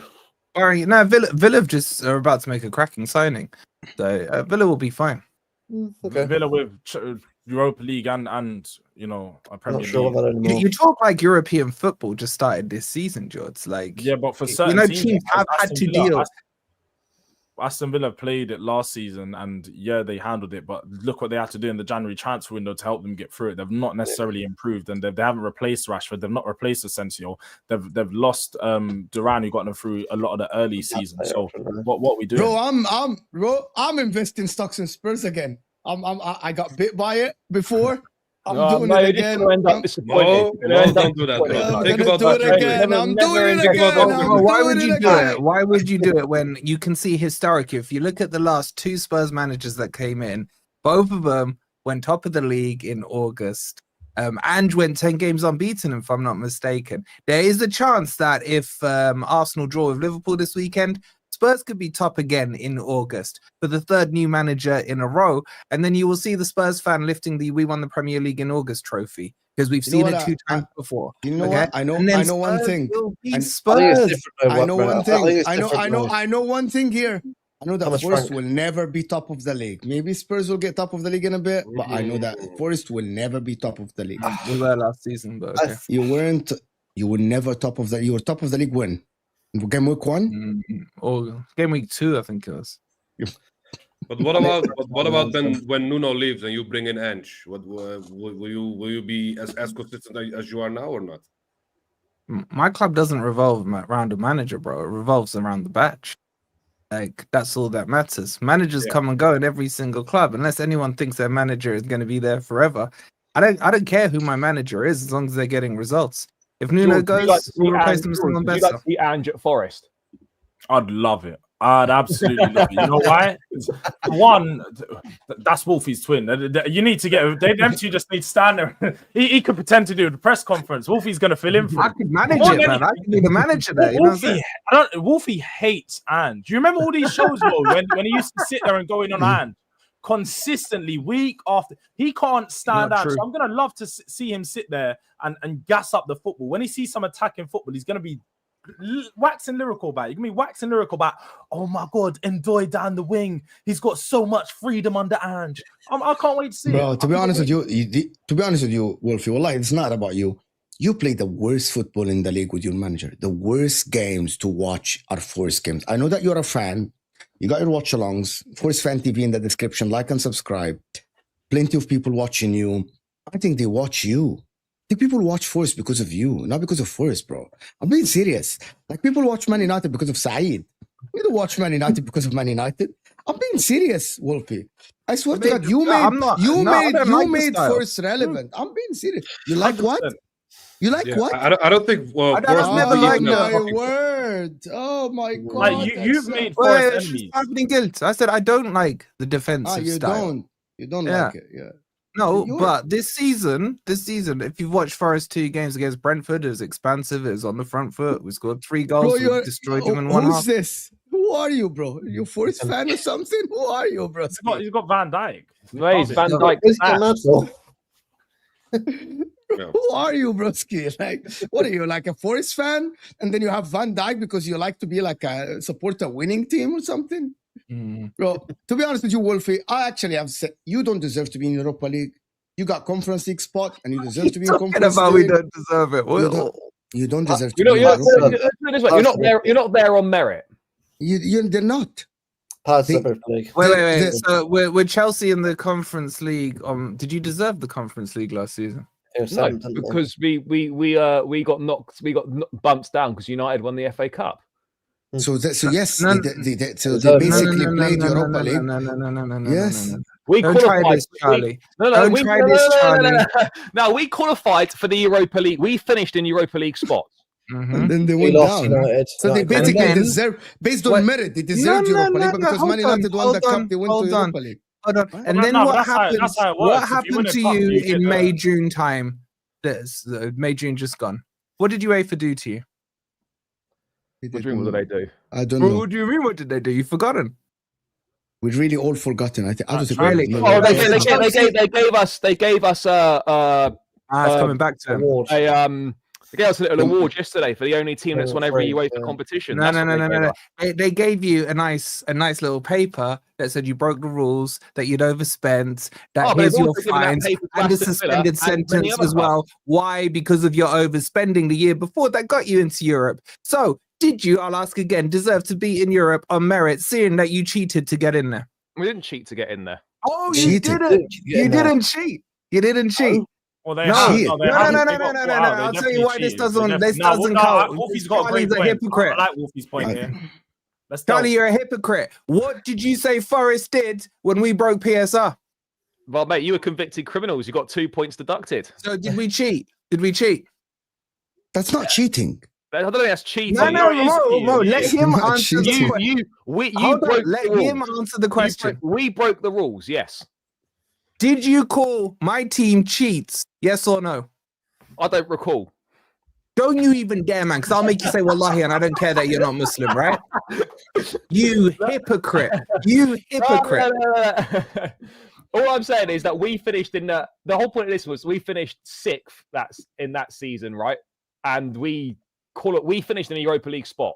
Villa just are about to make a cracking signing, so Villa will be fine. Okay. Villa with Europa League and you know a Premier Not sure League. about that anymore. You talk like European football just started this season, George. Like, Yeah, but for certain teams have had to deal. Aston Villa played it last season, and yeah, they handled it. But look what they had to do in the January transfer window to help them get through it. They've not necessarily improved, and they haven't replaced Rashford. They've not replaced Asensio. They've lost Duran, who got them through a lot of the early season. So what we do? Bro, I'm investing stocks in Spurs again. I got bit by it before. I'm doing it again. End up disappointed. Don't do that. I'm Bro. gonna Think about do it that. again. I'm doing it Think again. about that. I'm Why doing would you it do again. it? Why would you do it when you can see historically? If you look at the last 2 Spurs managers that came in, both of them went top of the league in August. And went 10 games unbeaten, if I'm not mistaken. There is a chance that if Arsenal draw with Liverpool this weekend, Spurs could be top again in August for the 3rd new manager in a row. And then you will see the Spurs fan lifting the "We won the Premier League in August" trophy, because we've seen it 2 times before. You know what? I know one thing. I know one thing. I know one thing here. I know that Forest will never be top of the league. Maybe Spurs will get top of the league in a bit, but I know that Forest will never be top of the league. We were last season, but okay. You weren't. You were never top of the. You were top of the league when? Game week 1? Or game week 2, I think it was. But what about then when Nuno leaves and you bring in Ange? Will you be as consistent as you are now or not? My club doesn't revolve around a manager, bro. It revolves around the batch. Like, that's all that matters. Managers come and go in every single club, unless anyone thinks their manager is going to be there forever. I don't care who my manager is, as long as they're getting results. If Nuno goes, we'll replace them with someone better. Would you like to see Ange at Forest? I'd love it. I'd absolutely love it. You know why? One, that's Wolfie's twin. You need to get them two. Just need to stand there. He could pretend to do the press conference. Wolfie's going to fill in for him. I could manage it, man. I could be the manager there. You know Wolfie hates Ange. Do you remember all these shows, bro, when he used to sit there and go in on Ange consistently week after? He can't stand out. So I'm going to love to see him sit there and gas up the football. When he sees some attacking football, he's going to be waxing lyrical about it. You can be waxing lyrical about, oh my god, Ndoye down the wing. He's got so much freedom under Ange. I can't wait to see it. To be honest with you, Wolfie, wallahi, it's not about you. You play the worst football in the league with your manager. The worst games to watch are Forest games. I know that you're a fan. You got your watch-alongs. Forest Fan TV in the description. Like and subscribe. Plenty of people watching you. I think they watch you. I think people watch Forest because of you, not because of Forest, bro. I'm being serious. Like, people watch Man United because of Saeed. We don't watch Man United because of Man United. I'm being serious, Wolfie. I swear to God, you made Forest relevant. I'm being serious. You like 100%. What? You like what? I don't think. Well, I've never liked my word. Oh my God! Like you've made Forest enemies. Guilt. I said I don't like the defensive style. You don't like it, yeah. No, but this season, if you've watched Forest 2 games against Brentford, it was expansive. It was on the front foot. We scored 3 goals. We destroyed them in 1 half. Who's this? Who are you, bro? You Forest fan or something? Who are you, bro? He's got Van Dijk. He's Van Dijk. Who are you, broski? Like, what are you, like a Forest fan? And then you have Van Dijk because you like to be like a support a winning team or something? Bro, to be honest with you, Wolfie, I actually have said you don't deserve to be in Europa League. You got Conference League spot and you deserve to be in Conference League. We don't deserve it. You don't deserve to be in Europa League. You're not there on merit. They're not. Parts They- of Europa League. Wait. The- So we're Chelsea in the Conference League. Did you deserve the Conference League last season? It was No, seventh, didn't they? because we got knocked, bumped down because United won the FA Cup. So yes, No, so no, they no, basically no, played no, Europa no, League. no, Yes. We Don't try qualified. this, Charlie. No, Don't we, try no, this, no, no, Charlie. no, no. No, we qualified for the Europa League. We finished in Europa League spots. And then they We went lost down. United. So they United got- basically then- deserve, based on What- merit, they deserved No, Europa no, League no, because hold Man United on, won the hold cup. They went hold to on. Europa League. Hold on. And No, then no, but what that's how it happened? works. What If you win happened a to cup, you you get in the- May, June time? May, June just gone. What did UEFA do to you? What do you mean, what did they do? I don't know. What do you mean? What did they do? You've forgotten. We're really all forgotten. I think. I don't think Really? we Oh, remember. Oh, they gave us It's coming back to him. Award. they gave us a little award yesterday for the only team that's won every Right, UEFA yeah. competition. No. That's what they gave us. They gave you a nice little paper that said you broke the rules, that you'd overspent, that Oh, but here's they've your also given that fines, paper to and a Aston Villa suspended and many sentence other as well. Why? Because of your overspending the year before that got you into Europe. So, did you, I'll ask again, deserve to be in Europe on merit, seeing that you cheated to get in there? We didn't cheat to get in there. Oh, Cheated. You didn't cheat. You didn't cheat. Well, they No, have. Shit. No, they no. haven't. They got I'll caught tell out. They you why definitely this cheated. doesn't- They this definitely- doesn't no, count. Wolfie's got a Charlie's great a point. hypocrite. I like Wolfie's point here. Let's Charlie, delve. you're a hypocrite. What did you say Forest did when we broke PSR? Well, mate, you were convicted criminals. You got 2 points deducted. So did we cheat? Did we cheat? That's not cheating. I don't think that's cheating. No, Mo, let him Not answer the cheating. question. You broke Let the him rules. answer the question. We broke the rules. Yes. Did you call my team cheats? Yes or no? I don't recall. Don't you even dare, man, because I'll make you say wallahi, and I don't care that you're not Muslim, right? You hypocrite. You hypocrite. No. All I'm saying is that we finished in the whole point of this was we finished sixth in that season, right? And we finished in a Europa League spot.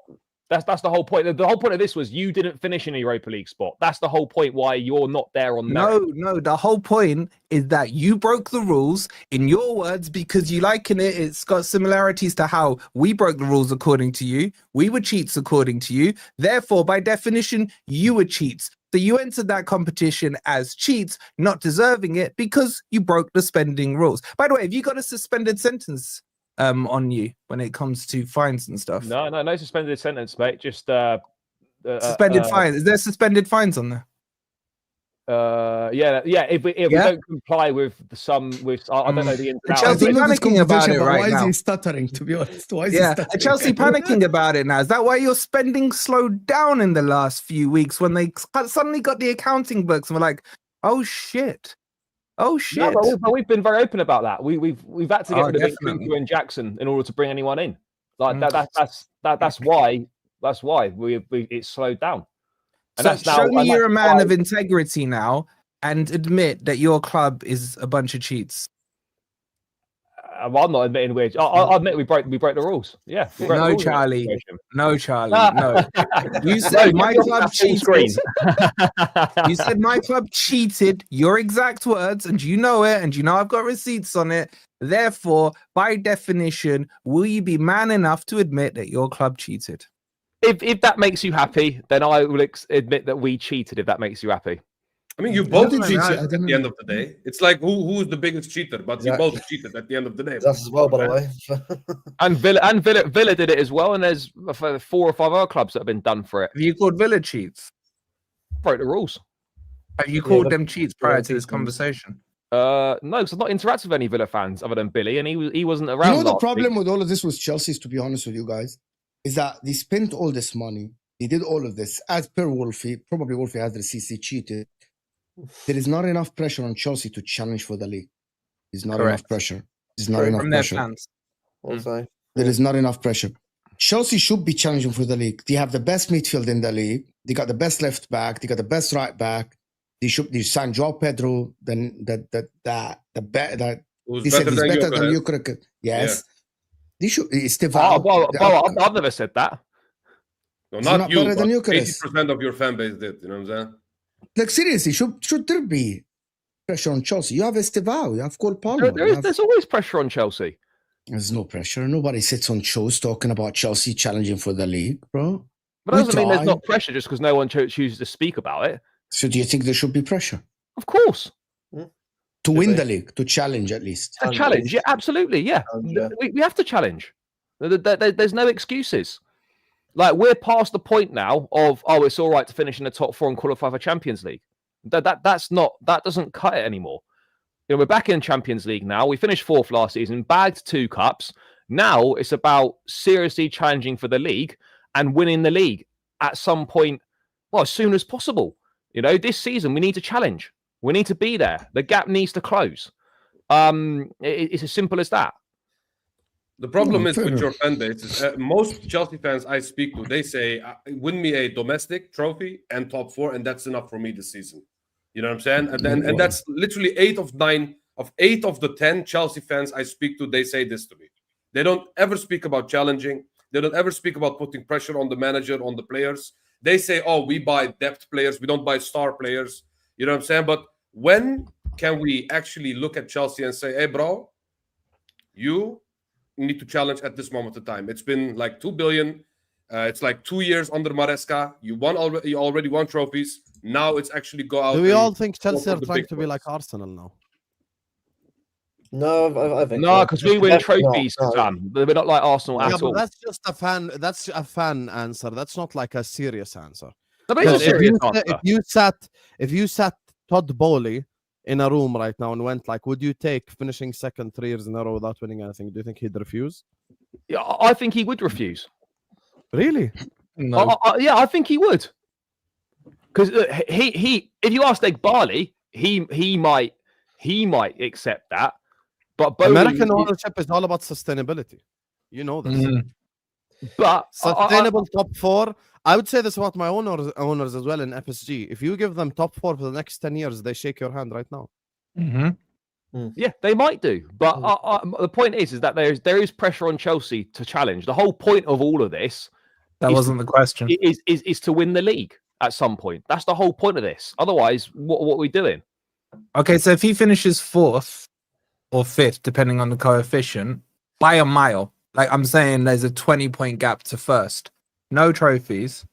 That's the whole point. The whole point of this was you didn't finish in a Europa League spot. That's the whole point why you're not there on merit. No, the whole point is that you broke the rules, in your words, because you liken it. It's got similarities to how we broke the rules according to you. We were cheats according to you. Therefore, by definition, you were cheats. So you entered that competition as cheats, not deserving it because you broke the spending rules. By the way, have you got a suspended sentence on you when it comes to fines and stuff? No suspended sentence, mate. Just suspended fines. Is there suspended fines on there? Yeah. If we don't comply with I don't know the ins and outs. Chelsea I don't know this panicking about conversation, it but right why now. is he stuttering, to be honest? Why is he Yeah, stuttering? Chelsea panicking about it now. Is that why your spending slowed down in the last few weeks when they suddenly got the accounting books and were like, "Oh shit, oh shit"? No, but we've been very open about that. We've had to get rid of definitely. Nkunku and Jackson in order to bring anyone in. Like that's why it slowed down. And So that's now, show me and you're a that's man why- of integrity now and admit that your club is a bunch of cheats. Well, I'm not admitting I admit we broke the rules. Yeah. we broke the No, rules in that Charlie. situation. No, Charlie, no. You said No, my get me off club that full screen. cheated. You said my club cheated. Your exact words, and you know it, and you know I've got receipts on it. Therefore, by definition, will you be man enough to admit that your club cheated? If that makes you happy, then I will admit that we cheated. If that makes you happy. I mean, you both did cheated cheat, I at don't the know. end of the day. It's like who's the biggest cheater, but Exactly. you both cheated at the end of the day. That's as well, by the way. And Villa did it as well. And there's 4 or 5 other clubs that have been done for it. Have you called Villa cheats? Broke the rules. Have you called but- them cheats prior to this cheats, conversation? No, because I've not interacted with any Villa fans other than Billy, and he wasn't around. You know the last problem week. with all of this with Chelsea, to be honest with you guys, is that they spent all this money. They did all of this. As per Wolfie, probably Wolfie has the CC cheated. There is not enough pressure on Chelsea to challenge for the league. There's not Correct. enough pressure. There's not Correct. enough From their pressure. fans. Also, There is not enough pressure. Chelsea should be challenging for the league. They have the best midfield in the league. They got the best left back. They got the best right back. They signed Joao Pedro. Then Who's they better said he's than better than Gyökeres. Gyökeres. Yes. They should. It's the I've never said that. No, He's not not you. better than But Gyökeres. 80% of your fan base did. You know what I'm saying? Like seriously, should there be pressure on Chelsea? You have Estevao, you have Cole Palmer. There's always pressure on Chelsea. There's no pressure. Nobody sits on shows talking about Chelsea challenging for the league, bro. But that We doesn't mean there's try. not pressure just because no one chooses to speak about it. So do you think there should be pressure Of course. to win the league, to challenge at least? To challenge, yeah, absolutely, yeah. Yeah. We have to challenge. There's no excuses. Like, we're past the point now of, oh, it's all right to finish in the top 4 and qualify for Champions League. That doesn't cut it anymore. You know, we're back in Champions League now. We finished 4th last season, bagged 2 cups. Now it's about seriously challenging for the league and winning the league at some point, well, as soon as possible. You know, this season we need to challenge. We need to be there. The gap needs to close. It's as simple as that. The problem is with your fan base is most Chelsea fans I speak to, they say, win me a domestic trophy and top 4, and that's enough for me this season. You know what I'm saying? And that's literally 8 of the 10 Chelsea fans I speak to, they say this to me. They don't ever speak about challenging. They don't ever speak about putting pressure on the manager, on the players. They say, oh, we buy depth players. We don't buy star players. You know what I'm saying? But when can we actually look at Chelsea and say, hey, bro, you need to challenge at this moment of time? It's been like 2 billion. It's like 2 years under Maresca. You already won trophies. Now it's actually go out. Do we all think go Chelsea for are the trying big to be like ones. Arsenal now? No, I think No, because we win Definitely not, trophies, no. Sam. We're not like Arsenal Yeah, at but all. that's just a fan. That's a fan answer. That's not like a serious answer. No, but it's a Because serious answer. if you sat Todd Bowley in a room right now and went like, would you take finishing second 3 years in a row without winning anything? Do you think he'd refuse? Yeah, I think he would refuse. Really? No. Yeah, I think he would. Because he if you ask Barley, he might accept that. But Bowley, American ownership is all about sustainability. You know this. but Sustainable top 4. I would say this about my owners as well in FSG. If you give them top 4 for the next 10 years, they shake your hand right now. yeah, they might do. But the point is that there is pressure on Chelsea to challenge. The whole point of all of this That wasn't the question. is to win the league at some point. That's the whole point of this. Otherwise, what are we doing? Okay, so if he finishes 4th or 5th, depending on the coefficient, by a mile, like I'm saying, there's a 20-point gap to 1st. No trophies.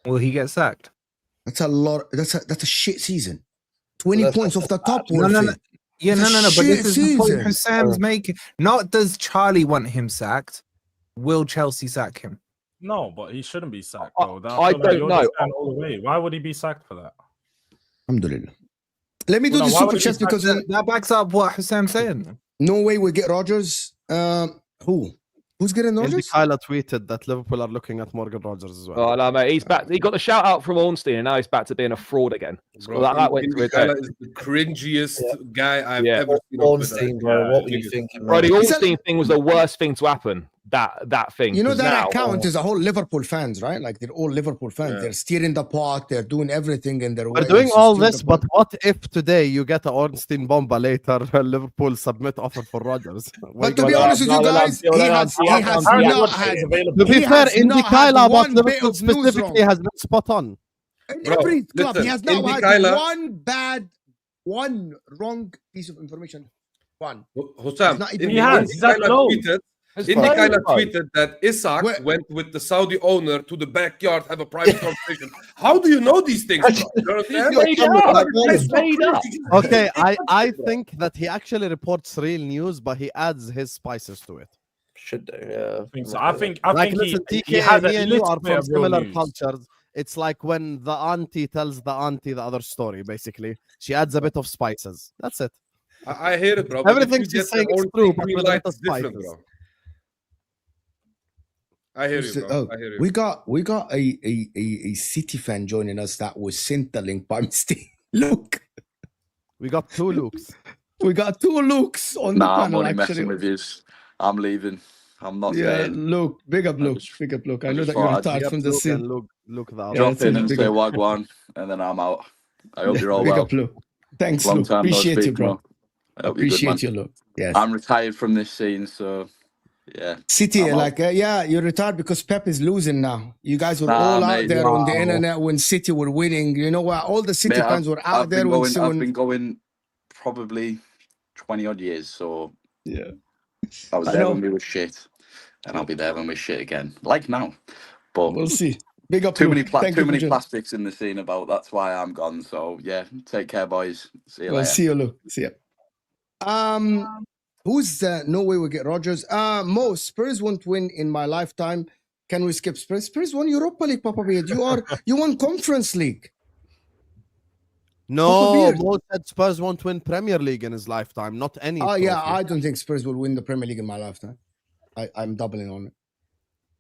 Will he get sacked? That's a lot. That's a shit season. 20 That's points not off the bad. top. No. Yeah, It's a no. But shit this is the point season. Hassan's making. Not does Charlie want him sacked? Will Chelsea sack him? No, but he shouldn't be sacked, I- though. I feel don't you're know. just going all the way. Why would he be sacked for that? Alhamdulillah. Let me do Well, the no, why super would he chats be because That backs up what Hassan's saying. no way we get Rodgers. Who's getting Indy Rodgers? Kyla tweeted that Liverpool are looking at Morgan Rodgers as well. Oh no, mate, he's back. He got the shout out from Ornstein, and now he's back to being a fraud again. Bro, that went to his head. Indicala is the cringiest guy I've Yeah. ever seen. on Twitter. Ornstein, bro. Yeah, What were you biggest. thinking? Bro, man? the Is that- Ornstein thing was the worst thing to happen. That thing. You know 'cause that now- account is a whole Liverpool fans, right? Like they're all Liverpool fans. Yeah. They're steering the pot. They're doing everything in their way. We're doing to all steer this, the but pot. what if today you get an Ornstein bomba later? Liverpool submit offer for Rodgers. But to be honest with you guys, he has not had. To be He fair, has Indy not had Kyla about one bit Liverpool of news specifically wrong. has been spot on. In Bro, every club, he listen, has now Indy had Kyla- one wrong piece of information. One. Hussam, not even- Indy He has. He's had Kyla loads. tweeted. It's Indy fine, Kyla bro. tweeted that Isak Where- went with the Saudi owner to the backyard, have a private conversation. How do you know these things, bro? You know what I'm saying? Made it up. That's It's made up. Okay, I think that he actually reports real news, but he adds his spices to it. Should do, yeah. I think so. I think Like, he, listen, he TK has and me a and you little are bit from of real similar news. cultures. It's like when the auntie tells the auntie the other story, basically. She adds a bit of spices. That's it. I hear it, bro. but if Everything you she's get the saying is Ornstein true, but green with a light, bit of it's different, spices. bro. I hear you, bro. Oh, I hear you. we got a City fan joining us that was scintillating by mistake. Look, We got 2 Lukes. we got 2 Lukes on the Nah, I'm panel. only Actually, messing with you. I'm leaving. I'm not yeah. staying. Look, big up, I Luke, just- big up, Luke. I I know just that you're thought I'd retired Yep, from the Luke scene. and Luke the other. Yeah, Drop that's in it, and big say up. wagwan, and then I'm out. I hope you're all Big well. up, Luke. Thanks, Long Luke. time no Appreciate you, speak, bro. bro. I hope you're good, man. Appreciate you, Luke. Yes. I'm retired from this scene, so yeah. City, I'm out. like, yeah, you're retired because Pep is losing now. You guys were Nah, all out mate, there on the wow. internet when City were winning. You know what? All the City Mate, fans were out I've there been when going. City I've been going probably 20 odd years. So Yeah. I was I there know. when we were shit, and I'll be there when we're shit again, like now. But We'll see. Big up. Too you. many Thank you for joining. plastics in the scene about. That's why I'm gone. So yeah, take care, boys. See you Well, later. see you, Lou. See ya. Who's no way we get Rogers? Mo, Spurs won't win in my lifetime. Can we skip Spurs? Spurs won Europa League, Papa Beard. You won Conference League. No, Beard. Mo said Spurs won't win Premier League in his lifetime, not any. Yeah, trophy. I don't think Spurs will win the Premier League in my lifetime. I'm doubling on it.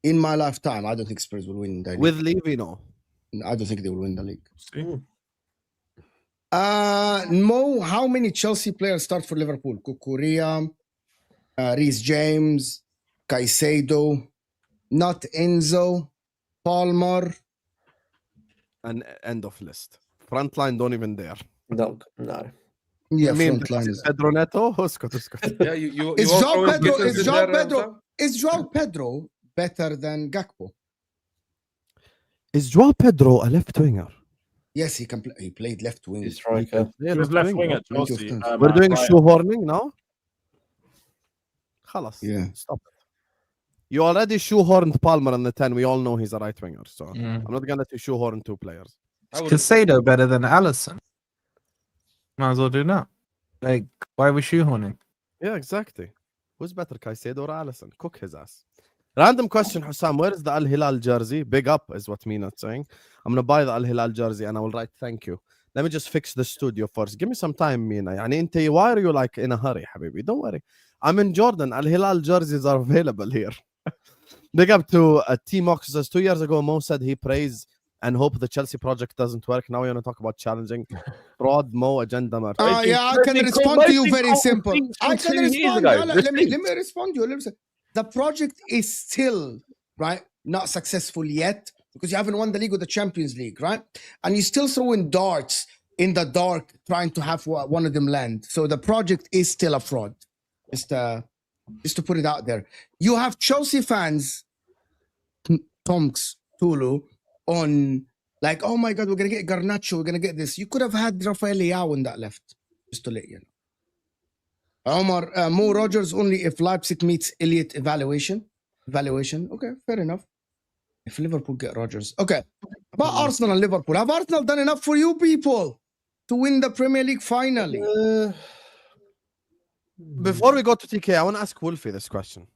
In my lifetime, I don't think Spurs will win the league. With Levy, no. I don't think they will win the league. See? Mo, how many Chelsea players start for Liverpool? Kukurea, Reece James, Caicedo, not Enzo, Palmer. And end of list. Frontline don't even dare. No. Yeah, I mean, front line is. Pedro Neto, اسكت. Yeah, you Is won't João throw his Pedro? kittens Is in João there, Pedro? Hamza? Is João Pedro better than Gakpo? Is João Pedro a left winger? Yes, he can play. He played left wing. He's striker. Yeah, He was left wing winger. at Chelsea. Thank We're doing Brighton. shoehorning now. خلاص. Yeah. Stop it. You already shoehorned Palmer in the 10. We all know he's a right winger. So Mm. I'm not going to let you shoehorn two players. I would- Casado better than Allison. Might as well do that. Like, why are we shoehorning? Yeah, exactly. Who's better, Caicedo or Allison? Cook his ass. Random question, Hussam. Where is the Al Hilal jersey? Big up is what Mina's saying. I'm gonna buy the Al Hilal jersey and I will write thank you. Let me just fix the studio first. Give me some time, Mina. يعني why are you like in a hurry, حبيبي? Don't worry. I'm in Jordan. Al Hilal jerseys are available here. Big up to T-Mox says 2 years ago, Mo said he prays and hope the Chelsea project doesn't work. Now we want to talk about challenging fraud, Mo agenda. Yeah, I can respond to you very simple. I can respond. Let me respond to you. Listen. The project is still right, not successful yet because you haven't won the league or the Champions League, right? And you're still throwing darts in the dark, trying to have one of them land. So the project is still a fraud. Just to put it out there. You have Chelsea fans, Tomks, Tulu, on like, oh my God, we're gonna get Garnacho, we're gonna get this. You could have had Rafael Leao in that left, just to let you know. Omar, Mo Rogers only if Leipzig meets Elliott evaluation. Okay, fair enough. If Liverpool get Rogers. Okay. About Arsenal and Liverpool. Have Arsenal done enough for you people to win the Premier League finally? Before we go to TK, I want to ask Wolfie this question.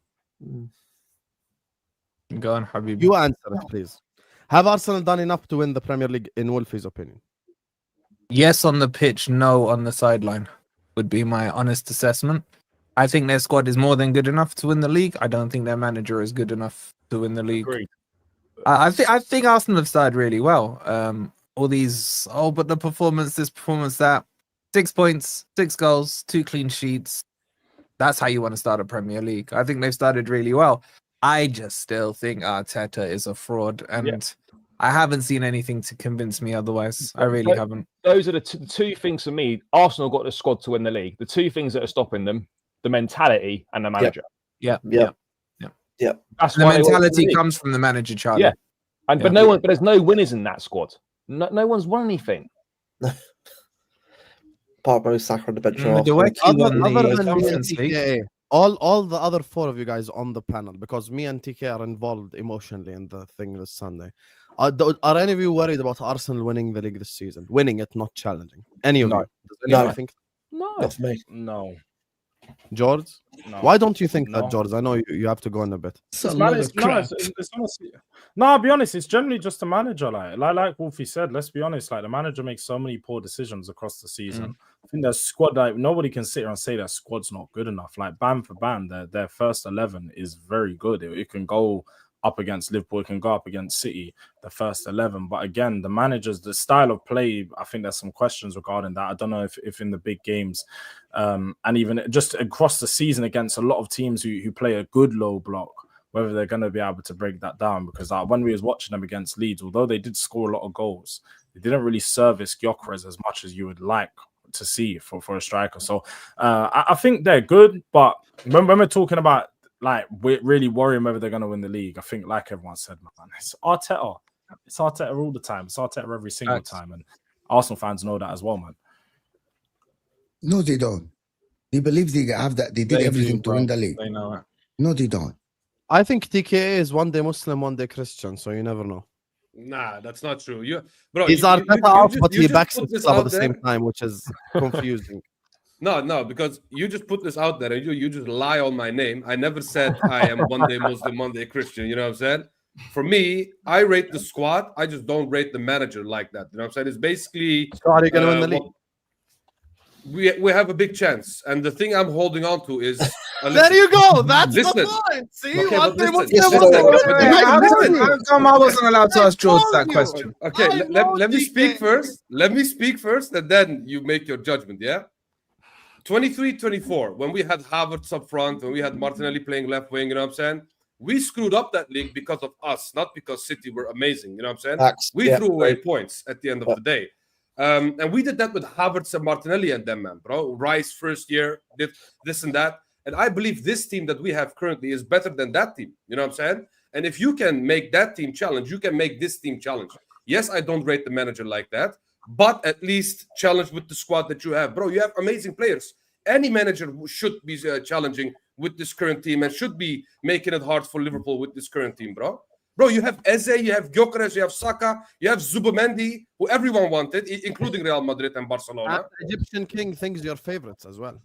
Go on, Habib. You answer it, please. Have Arsenal done enough to win the Premier League in Wolfie's opinion? Yes on the pitch, no on the sideline would be my honest assessment. I think their squad is more than good enough to win the league. I don't think their manager is good enough to win the league. Agreed. I think Arsenal have started really well. All these, but the performance, this performance, that 6 points, 6 goals, 2 clean sheets. That's how you want to start a Premier League. I think they've started really well. I just still think Arteta is a fraud, and I haven't seen anything to convince me otherwise. I really haven't. Those are the two things for me. Arsenal got the squad to win the league. The two things that are stopping them: the mentality and the manager. Yeah. That's The why mentality comes from the manager, Charlie. Yeah. But there's no winners in that squad. No one's won anything. Apart from Saka on the bench. All the other 4 of you guys on the panel, because me and TK are involved emotionally in the thing this Sunday. Are any of you worried about Arsenal winning the league this season? Winning it, not challenging. Any of you? Does anyone think? No. Not for me. No. George? No. Why don't you think that, No. George? I know you have to go in a bit. It's a lot of crap. It's honestly, no, I'll be honest, it's generally just a manager. Like Wolfie said, let's be honest, like the manager makes so many poor decisions across the season. I think their squad, like nobody can sit here and say their squad's not good enough. Like band for band, their first 11 is very good. It can go up against Liverpool, it can go up against City, the first 11. But again, the managers, the style of play, I think there's some questions regarding that. I don't know if in the big games, and even just across the season against a lot of teams who play a good low block, whether they're going to be able to break that down. Because when we was watching them against Leeds, although they did score a lot of goals, they didn't really service Gyökeres as much as you would like to see for a striker. So I think they're good, but when we're talking about like we're really worrying whether they're going to win the league, I think like everyone said, man, it's Arteta. It's Arteta all the time. It's Arteta every single time, and Arsenal fans know that as well, man. No, they don't. They believe they have that. They did everything to win the league. They know it. No, they don't. I think TKA is one day Muslim, one day Christian, so you never know. Nah, that's not true. Bro, He's Arteta out, but he backs his club at the same time, which is confusing. No, because you just put this out there and you just lie on my name. I never said I am one day Muslim, one day Christian. You know what I'm saying? For me, I rate the squad. I just don't rate the manager like that. You know what I'm saying? It's basically So are you going to win the league? We have a big chance, and the thing I'm holding on to is there you go. That's listen. the point. See, Okay, one but day listen. How come I wasn't allowed to ask George that question? Okay, let me speak first. Let me speak first, and then you make your judgment. Yeah. 23-24, when we had Havertz up front, when we had Martinelli playing left wing, you know what I'm saying? We screwed up that league because of us, not because City were amazing, you know what I'm saying? We threw away points at the end of the day. And we did that with Havertz and Martinelli and them, man, bro. Rice first year, did this and that. And I believe this team that we have currently is better than that team, you know what I'm saying? And if you can make that team challenge, you can make this team challenge. Yes, I don't rate the manager like that, but at least challenge with the squad that you have. Bro, you have amazing players. Any manager should be challenging with this current team and should be making it hard for Liverpool with this current team, bro. Bro, you have Eze, you have Gyökeres, you have Saka, you have Zubimendi, who everyone wanted, including Real Madrid and Barcelona. And Egyptian King thinks you're favorites as well.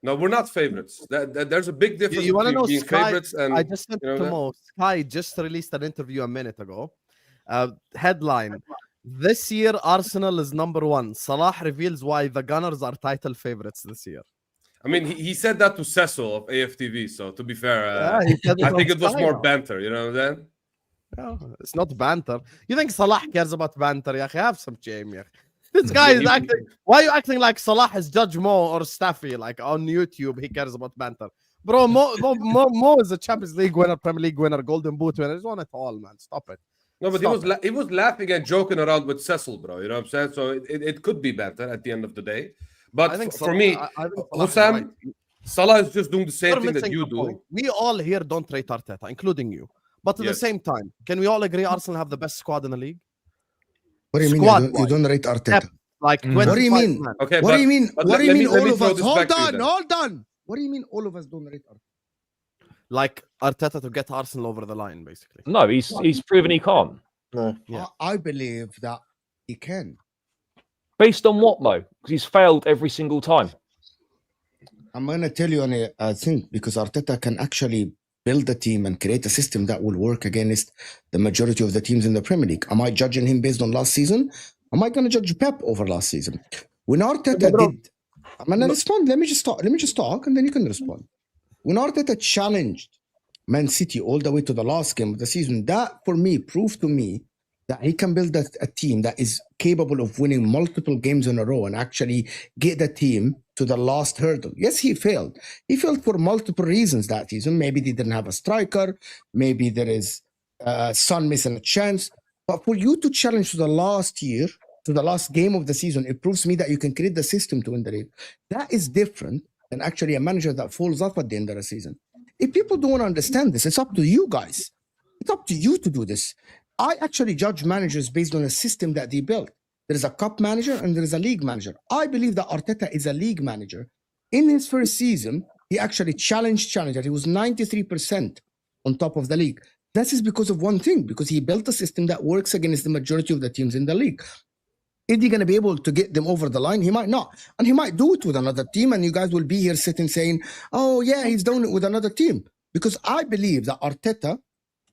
No, we're not favorites. There's a big difference You want to between know being Sky? favorites and... I just said to Mo, Sky just released an interview a minute ago. Headline: This year, Arsenal is number one. Salah reveals why the Gunners are title favorites this year. I mean, he said that to Cecil of AFTV, so to be fair, I think it was more banter, you know what I'm saying? No, it's not banter. You think Salah cares about banter? Ya akhi, have some shame, ya akhi. This guy is acting... Why are you acting like Salah is Judge Mo or Staffy? Like on YouTube, he cares about banter. Bro, Mo is a Champions League winner, Premier League winner, Golden Boot winner. He's won it all, man. Stop it. No, but he was laughing and joking around with Cecil, bro. You know what I'm saying? So it could be banter at the end of the day. But I think for me, Hussam, Salah is just doing the same thing that you do. We all here don't rate Arteta, including you. But at the same time, can we all agree Arsenal have the best squad in the league? What do you mean you don't rate Arteta? Like, what do you mean? Okay, what do you mean? What do you mean all of us? Hold on. What do you mean all of us don't rate Arteta? Like Arteta to get Arsenal over the line, basically. No, he's proven he can't. No. Yeah. I believe that he can. Based on what, Mo? Because he's failed every single time. I'm going to tell you on a thing, because Arteta can actually build a team and create a system that will work against the majority of the teams in the Premier League. Am I judging him based on last season? Am I going to judge Pep over last season? When Arteta did... I'm going to respond. Let me just talk and then you can respond. When Arteta challenged Man City all the way to the last game of the season, that for me proved to me that he can build a team that is capable of winning multiple games in a row and actually get the team to the last hurdle. Yes, he failed. He failed for multiple reasons that season. Maybe they didn't have a striker. Maybe there is Son missing a chance. But for you to challenge to the last year, to the last game of the season, it proves to me that you can create the system to win the league. That is different than actually a manager that falls off at the end of the season. If people don't understand this, it's up to you guys. It's up to you to do this. I actually judge managers based on a system that they built. There is a cup manager and there is a league manager. I believe that Arteta is a league manager. In his first season, he actually challenged. He was 93% on top of the league. That is because of one thing, because he built a system that works against the majority of the teams in the league. Is he going to be able to get them over the line? He might not. And he might do it with another team, and you guys will be here sitting saying, oh, yeah, he's doing it with another team. Because I believe that Arteta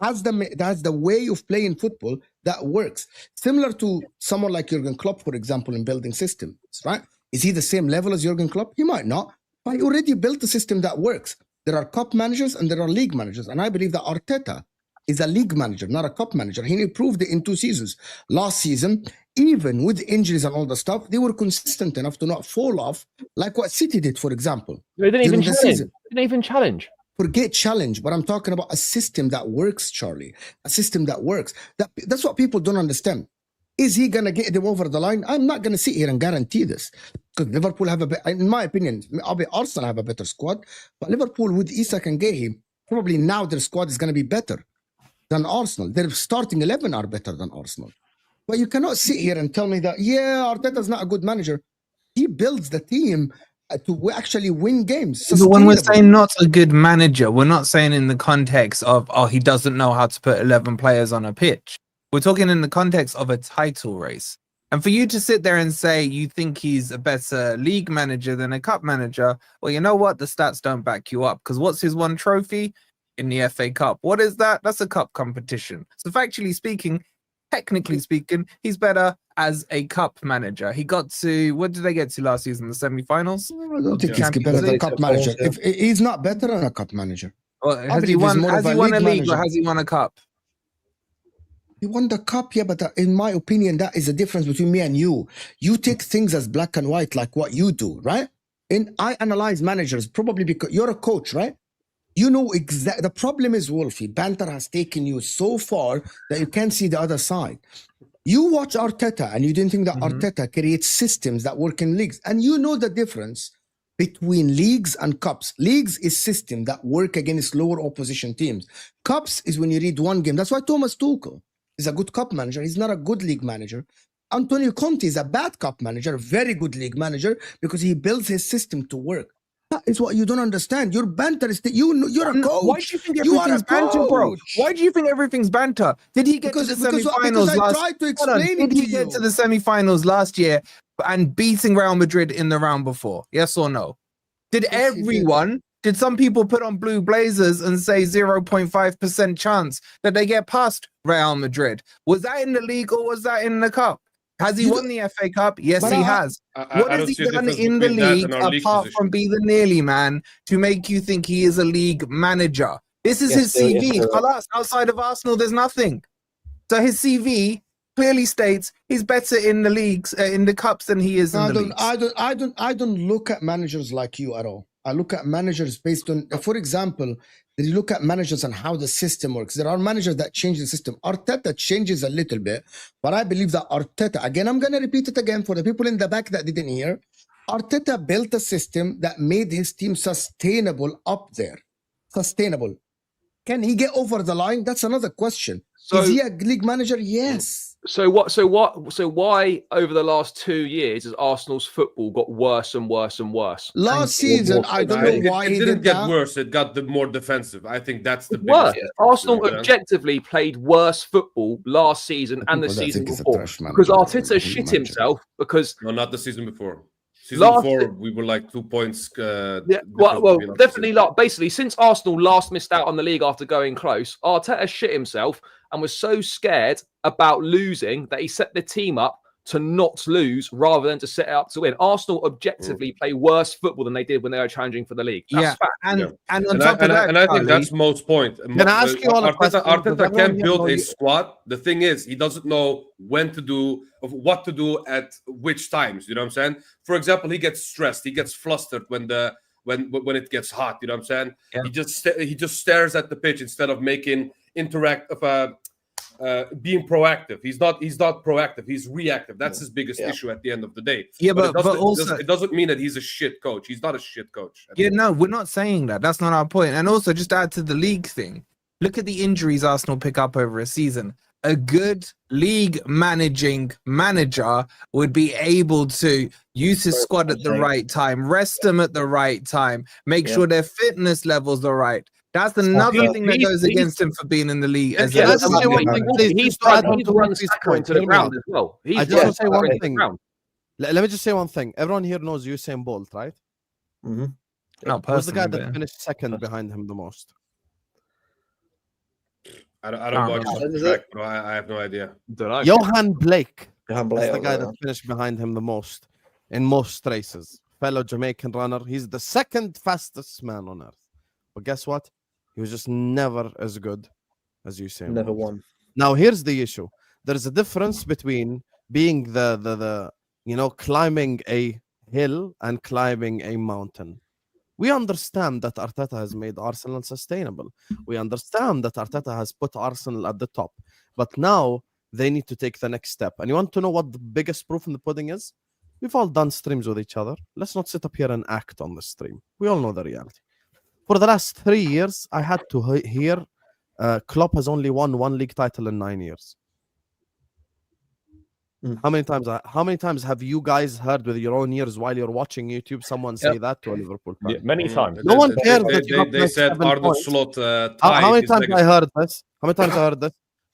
has the way of playing football that works. Similar to someone like Jurgen Klopp, for example, in building systems, right? Is he the same level as Jurgen Klopp? He might not. But he already built a system that works. There are cup managers and there are league managers. And I believe that Arteta is a league manager, not a cup manager. He proved it in 2 seasons. Last season, even with injuries and all the stuff, they were consistent enough to not fall off like what City did, for example. They didn't even challenge. They didn't even challenge. Forget challenge, but I'm talking about a system that works, Charlie. A system that works. That's what people don't understand. Is he going to get them over the line? I'm not going to sit here and guarantee this. Because Liverpool have in my opinion, Arsenal have a better squad. But Liverpool with Isak and Gehi, probably now their squad is going to be better than Arsenal. Their starting 11 are better than Arsenal. But you cannot sit here and tell me that, yeah, Arteta's not a good manager. He builds the team to actually win games. But when we're saying not a good manager, we're not saying in the context of, oh, he doesn't know how to put 11 players on a pitch. We're talking in the context of a title race. And for you to sit there and say you think he's a better league manager than a cup manager, well, you know what? The stats don't back you up. Because what's his one trophy? In the FA Cup. What is that? That's a cup competition. So factually speaking, technically speaking, he's better as a cup manager. He got to, what did they get to last season? The semi-finals? I don't think he's better than a cup manager. If he's not better than a cup manager. Well, has he won a league or has he won a cup? He won the cup, yeah, but in my opinion, that is the difference between me and you. You take things as black and white like what you do, right? And I analyze managers probably because you're a coach, right? You know exactly. The problem is, Wolfie, banter has taken you so far that you can't see the other side. You watch Arteta and you didn't think that Arteta creates systems that work in leagues. And you know the difference between leagues and cups. Leagues is system that work against lower opposition teams. Cups is when you read one game. That's why Thomas Tuchel is a good cup manager. He's not a good league manager. Antonio Conte is a bad cup manager, a very good league manager, because he builds his system to work. That is what you don't understand. Your banter is you're a coach. Why do you think everything's banter, bro? Why do you think everything's banter? Did he get to the semi-finals Did he get to the semi-finals last year and beating Real Madrid in the round before? Yes or no? Did some people put on blue blazers and say 0.5% chance that they get past Real Madrid? Was that in the league or was that in the cup? Has he won the FA Cup? Yes, he has. What has he done in the league apart from be the nearly man to make you think he is a league manager? This is his CV. Outside of Arsenal, there's nothing. So his CV clearly states he's better in the leagues, in the cups than he is in the leagues. I don't look at managers like you at all. I look at managers based on, for example, you look at managers and how the system works. There are managers that change the system. Arteta changes a little bit, but I believe that Arteta, again, I'm going to repeat it again for the people in the back that didn't hear. Arteta built a system that made his team sustainable up there. Sustainable. Can he get over the line? That's another question. So, is he a league manager? Yes. So why over the last 2 years has Arsenal's football got worse and worse and worse? Last season, I don't know why it didn't get worse. It got more defensive. I think that's the worst. Arsenal objectively played worse football last season and the season before because Arteta shit himself because not the season before. Season 4, we were like 2 points. Definitely. Basically, since Arsenal last missed out on the league after going close, Arteta shit himself and was so scared about losing that he set the team up to not lose rather than to set it up to win. Arsenal objectively play worse football than they did when they were challenging for the league. That's fact. And on top of that, I think that's Mo's point. Can I ask you all a question? Arteta can build a squad. The thing is, he doesn't know what to do at which times. You know what I'm saying? For example, he gets stressed. He gets flustered when it gets hot. You know what I'm saying? Yeah. He just stares at the pitch instead of being proactive. He's not proactive. He's reactive. That's his biggest issue at the end of the day. Yeah, but also it doesn't mean that he's a shit coach. He's not a shit coach. Yeah, no, we're not saying that. That's not our point. And also, just to add to the league thing, look at the injuries Arsenal pick up over a season. A good league managing manager would be able to use his squad at the right time, rest them at the right time, make sure their fitness levels are right. That's another thing that goes against him for being in the league. He's run Saka into the ground as well. I just want to say one thing. Let me just say one thing. Everyone here knows Usain Bolt, right? Mm-hmm. Who's the guy that finished second behind him the most? I don't watch the track, bro. I have no idea. Johan Blake is the guy that finished behind him the most in most races. Fellow Jamaican runner. He's the second fastest man on earth. But guess what? He was just never as good as Usain. Never won. Now here's the issue. There is a difference between being the climbing a hill and climbing a mountain. We understand that Arteta has made Arsenal sustainable. We understand that Arteta has put Arsenal at the top. But now they need to take the next step. And you want to know what the biggest proof in the pudding is? We've all done streams with each other. Let's not sit up here and act on the stream. We all know the reality. For the last 3 years, I had to hear Klopp has only won 1 league title in 9 years. How many times have you guys heard with your own ears while you're watching YouTube someone say that to a Liverpool fan? Yeah, many times. No one cares. They said Arnold Slot. How many times I heard this?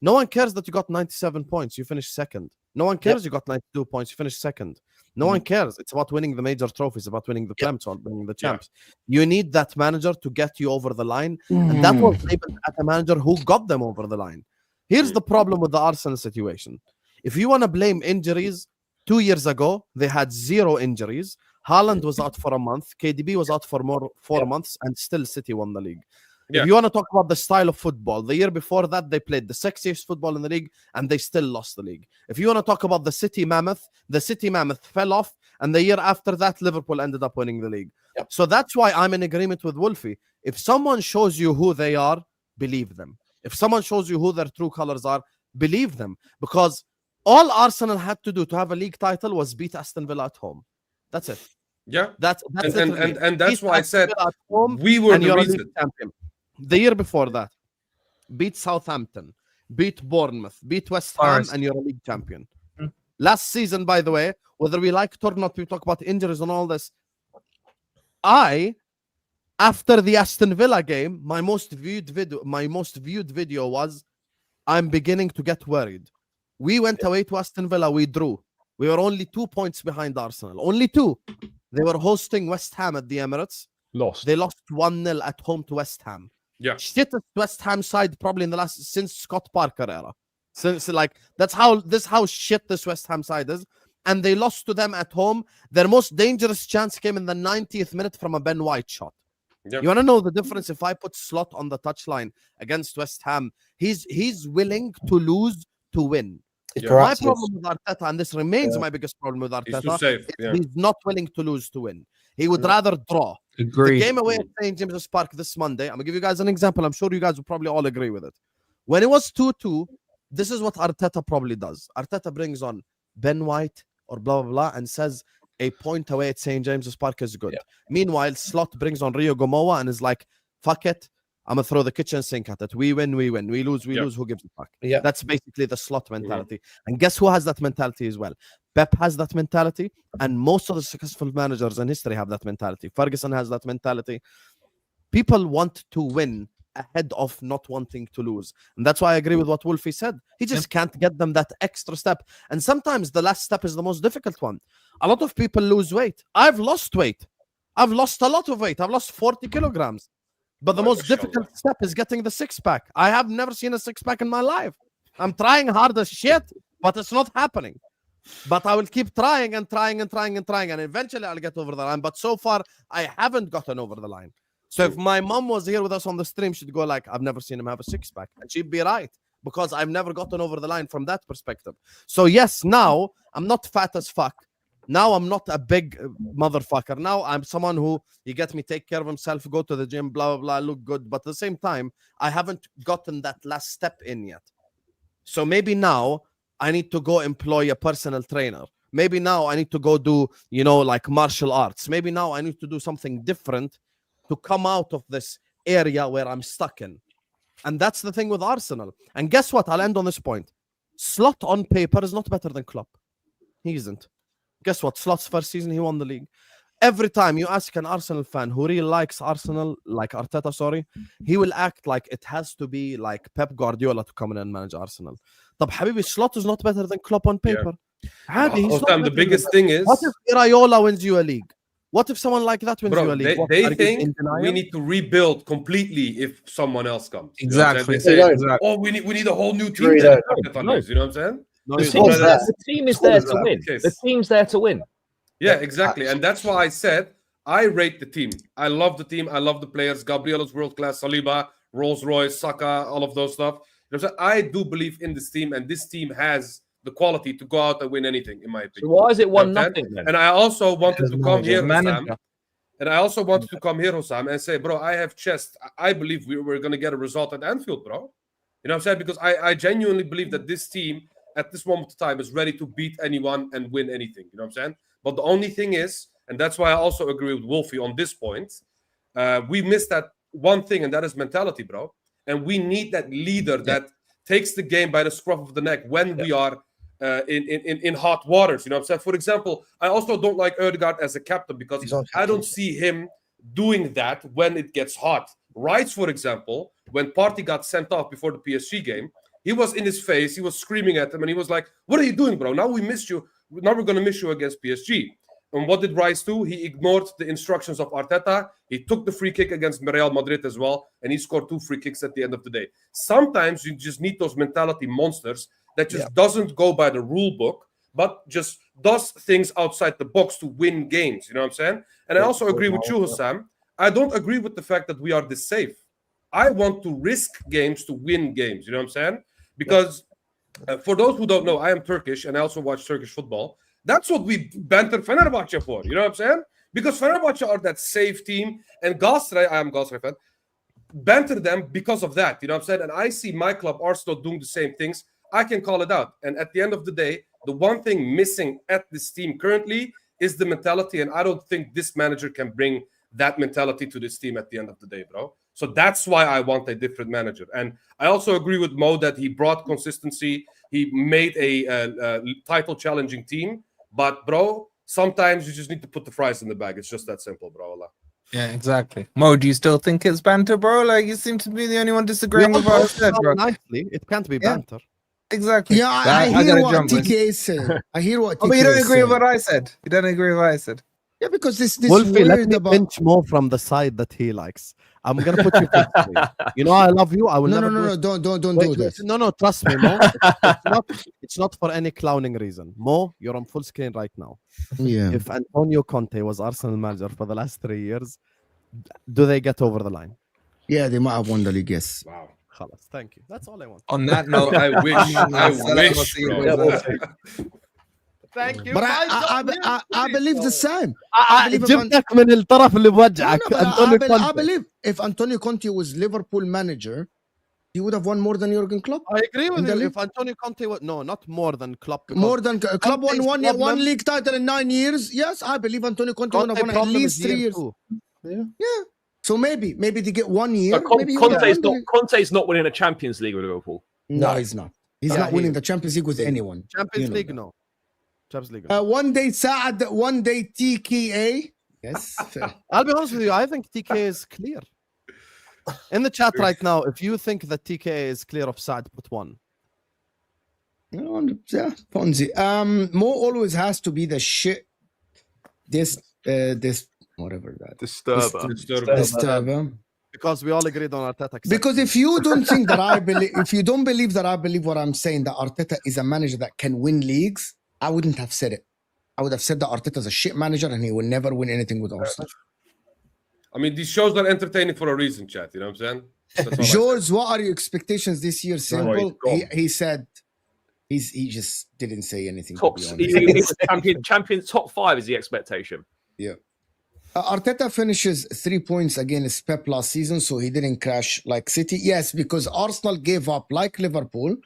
No one cares that you got 97 points. You finished second. No one cares you got 92 points. You finished second. No one cares. It's about winning the major trophies, about winning the Prem, about winning the champs. You need that manager to get you over the line. And that was labeled at a manager who got them over the line. Here's the problem with the Arsenal situation. If you want to blame injuries, 2 years ago, they had 0 injuries. Haaland was out for a month. KDB was out for 4 months, and still City won the league. If you want to talk about the style of football, the year before that, they played the sexiest football in the league, and they still lost the league. If you want to talk about the City Mammoth fell off, and the year after that, Liverpool ended up winning the league. So that's why I'm in agreement with Wolfie. If someone shows you who they are, believe them. If someone shows you who their true colors are, believe them. Because all Arsenal had to do to have a league title was beat Aston Villa at home. That's it. Yeah. That's and that's why I said we were the reason. Champion. The year before that, beat Southampton, beat Bournemouth, beat West Ham, and you're a league champion. Last season, by the way, whether we like it or not, we talk about injuries and all this. After the Aston Villa game, my most viewed video was, I'm beginning to get worried. We went away to Aston Villa, we drew. We were only 2 points behind Arsenal. Only 2. They were hosting West Ham at the Emirates. They lost 1-0 at home to West Ham. Yeah. Shittest West Ham side probably in the since Scott Parker era. Since that's how shit this West Ham side is. And they lost to them at home. Their most dangerous chance came in the 90th minute from a Ben White shot. Yep. You want to know the difference? If I put Slot on the touchline against West Ham, he's willing to lose to win. My problem with Arteta, and this remains my biggest problem with Arteta, he's not willing to lose to win. He would rather draw. Agreed. The game away at St. James's Park this Monday, I'm going to give you guys an example. I'm sure you guys will probably all agree with it. When it was 2-2, this is what Arteta probably does. Arteta brings on Ben White or blah, blah, blah, and says a point away at St. James's Park is good. Meanwhile, Slot brings on Rio Gomoa and is like, fuck it, I'm going to throw the kitchen sink at it. We win, we win. We lose, we lose. Who gives a fuck? That's basically the Slot mentality. And guess who has that mentality as well? Pep has that mentality, and most of the successful managers in history have that mentality. Ferguson has that mentality. People want to win ahead of not wanting to lose. And that's why I agree with what Wolfie said. He just can't get them that extra step. And sometimes the last step is the most difficult one. A lot of people lose weight. I've lost weight. I've lost a lot of weight. I've lost 40 kilograms. But the most difficult step is getting the six-pack. I have never seen a six-pack in my life. I'm trying hard as shit, but it's not happening. But I will keep trying and trying and trying and trying, and eventually I'll get over the line. But so far, I haven't gotten over the line. So if my mom was here with us on the stream, she'd go like, I've never seen him have a six-pack. And she'd be right, because I've never gotten over the line from that perspective. So yes, now I'm not fat as fuck. Now I'm not a big motherfucker. Now I'm someone who, you get me, take care of himself, go to the gym, blah, blah, blah, look good. But at the same time, I haven't gotten that last step in yet. So maybe now I need to go employ a personal trainer. Maybe now I need to go do, like martial arts. Maybe now I need to do something different to come out of this area where I'm stuck in. And that's the thing with Arsenal. And guess what? I'll end on this point. Slot on paper is not better than Klopp. He isn't. Guess what? Slot's first season, he won the league. Every time you ask an Arsenal fan who really likes Arsenal, like Arteta, sorry, he will act like it has to be like Pep Guardiola to come in and manage Arsenal. But Habibi, Slot is not better than Klopp on paper. The biggest thing is, what if Iraola wins you a league? What if someone like that wins you a league? They think we need to rebuild completely if someone else comes. Exactly. They say, oh, we need a whole new team. You know what I'm saying? The team is there to win. The team's there to win. Yeah, exactly. And that's why I said I rate the team. I love the team. I love the players. Gabriel is world class. Saliba, Rolls Royce, Saka, all of those stuff. I do believe in this team, and this team has the quality to go out and win anything, in my opinion. So why is it 1-0 then? And I also wanted to come here, Hussam. And I also wanted to come here, Hussam, and say, bro, I have chest. I believe we're going to get a result at Anfield, bro. You know what I'm saying? Because I genuinely believe that this team, at this moment of time, is ready to beat anyone and win anything. You know what I'm saying? But the only thing is, and that's why I also agree with Wolfie on this point, we missed that one thing, and that is mentality, bro. And we need that leader that takes the game by the scruff of the neck when we are in hot waters. You know what I'm saying? For example, I also don't like Ødegaard as a captain because I don't see him doing that when it gets hot. Rice, for example, when Partey got sent off before the PSG game, He was in his face. He was screaming at him, and he was like, "What are you doing, bro? Now we missed you. Now we're gonna miss you against PSG." And what did Rice do? He ignored the instructions of Arteta. He took the free kick against Real Madrid as well, and he scored 2 free kicks at the end of the day. Sometimes you just need those mentality monsters that just doesn't go by the rule book, but just does things outside the box to win games. You know what I'm saying? And I also agree with you, Hussam. I don't agree with the fact that we are this safe. I want to risk games to win games. You know what I'm saying? Because for those who don't know, I am Turkish and I also watch Turkish football. That's what we banter Fenerbahce for. You know what I'm saying? Because Fenerbahce are that safe team, and Galatasaray, I am Galatasaray fan, banter them because of that. You know what I'm saying? And I see my club, Arsenal, doing the same things. I can call it out. And at the end of the day, the one thing missing at this team currently is the mentality. And I don't think this manager can bring that mentality to this team at the end of the day, bro. So that's why I want a different manager. And I also agree with Mo that he brought consistency. He made a title challenging team. But, bro, sometimes you just need to put the fries in the bag. It's just that simple, bro. Yeah, exactly. Mo, do you still think it's banter, bro? Like, you seem to be the only one disagreeing with what I said, bro. Nicely, it can't be banter. Exactly. Yeah, I hear what TK said. I hear what TK but you don't agree said. with what I said. You don't agree with what I said. Yeah, because this Wolfie, let weird me about... pinch more from the side that he likes. I'm gonna put you first. You know I love you. I will never don't Wait, do this. No, trust me, Mo. It's not for any clowning reason. Mo, you're on full screen right now. Yeah. If Antonio Conte was Arsenal manager for the last 3 years, do they get over the line? Yeah, they might have won the league, yes. Wow. Khalas, thank you. That's all I want. On that note, I wish, bro. Thank you. But I believe the same. جبتك من الطرف اللي بوجعك. I believe if Antonio Conte was Liverpool manager, he would have won more than Jurgen Klopp. I agree with you. If Antonio Conte was not more than Klopp. More than Klopp won one league title in 9 years. Yes, I believe Antonio Conte would have won at least 3 years. Yeah. So maybe they get 1 year. Conte's not winning a Champions League with Liverpool. No, he's not. He's not winning the Champions League with anyone. Champions League, no. One day Saad, one day TKA. Yes. I'll be honest with you. I think TK is clear. In the chat right now, if you think that TK is clear of Saad, put 1. Yeah, Ponzi. Mo always has to be the shit. This whatever that. Disturber. Because we all agreed on Arteta. Because if you don't think that if you don't believe that I believe what I'm saying, that Arteta is a manager that can win leagues, I wouldn't have said it. I would have said that Arteta is a shit manager and he will never win anything with Arsenal. I mean, these shows are entertaining for a reason, chat. You know what I'm saying? George, what are your expectations this year? Simple. He said he just didn't say anything. Champions top 5 is the expectation. Yeah. Arteta finishes 3 points against Pep last season, so he didn't crash like City. Yes, because Arsenal gave up like Liverpool,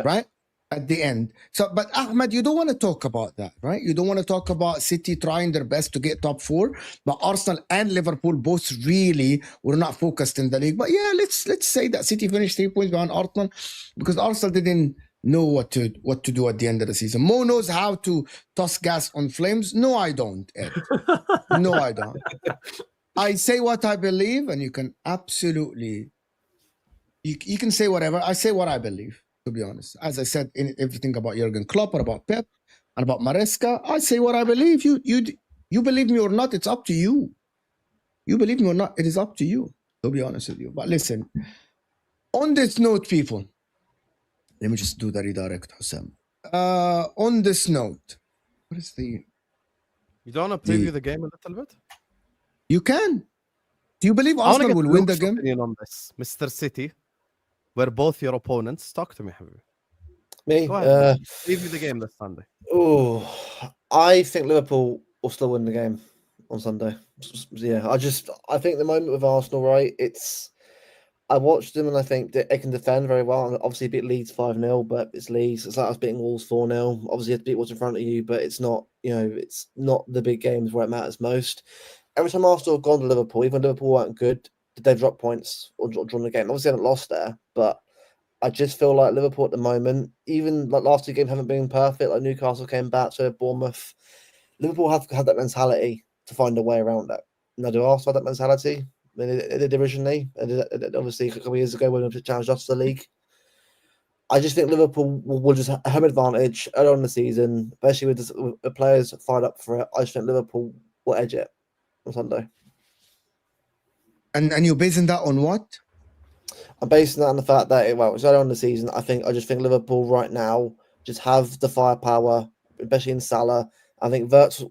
right? At the end. So, but Ahmed, you don't want to talk about that, right? You don't want to talk about City trying their best to get top 4, but Arsenal and Liverpool both really were not focused in the league. But yeah, let's say that City finished 3 points behind Arsenal because Arsenal didn't know what to do at the end of the season. Mo knows how to toss gas on flames. No, I don't, Ed. No, I don't. I say what I believe, and you can absolutely you can say whatever. I say what I believe. To be honest, as I said, in everything about Jurgen Klopp or about Pep and about Maresca, I say what I believe. You believe me or not, it's up to you. You believe me or not, it is up to you. To be honest with you. But listen, on this note, people, let me just do the redirect, Hussam. On this note, what is the? You don't want to preview the game a little bit? You can. Do you believe Arsenal will win the game? On this, Mr. City. Where both your opponents. Talk to me, Habibi. Me? Preview the game this Sunday. Oh, I think Liverpool will still win the game on Sunday. Yeah, I think the moment with Arsenal, right? I watched them and I think that they can defend very well. Obviously, beat Leeds 5-0, but it's Leeds. It's like us beating Wolves 4-0. Obviously, you have to beat what's in front of you, but it's not, it's not the big games where it matters most. Every time Arsenal have gone to Liverpool, even when Liverpool weren't good, they've dropped points or drawn the game. Obviously, they haven't lost there, but I just feel like Liverpool at the moment, even like last 2 games haven't been perfect. Like Newcastle came back to Bournemouth. Liverpool have had that mentality to find a way around that. Now, do Arsenal have that mentality? I mean, they did originally. Obviously, a couple of years ago when they challenged us to the league. I just think Liverpool will just have home advantage early on in the season, especially with the players fired up for it. I just think Liverpool will edge it on Sunday. And you're basing that on what? I'm basing that on the fact that it's early on in the season. I just think Liverpool right now just have the firepower, especially in Salah. I think Wirtz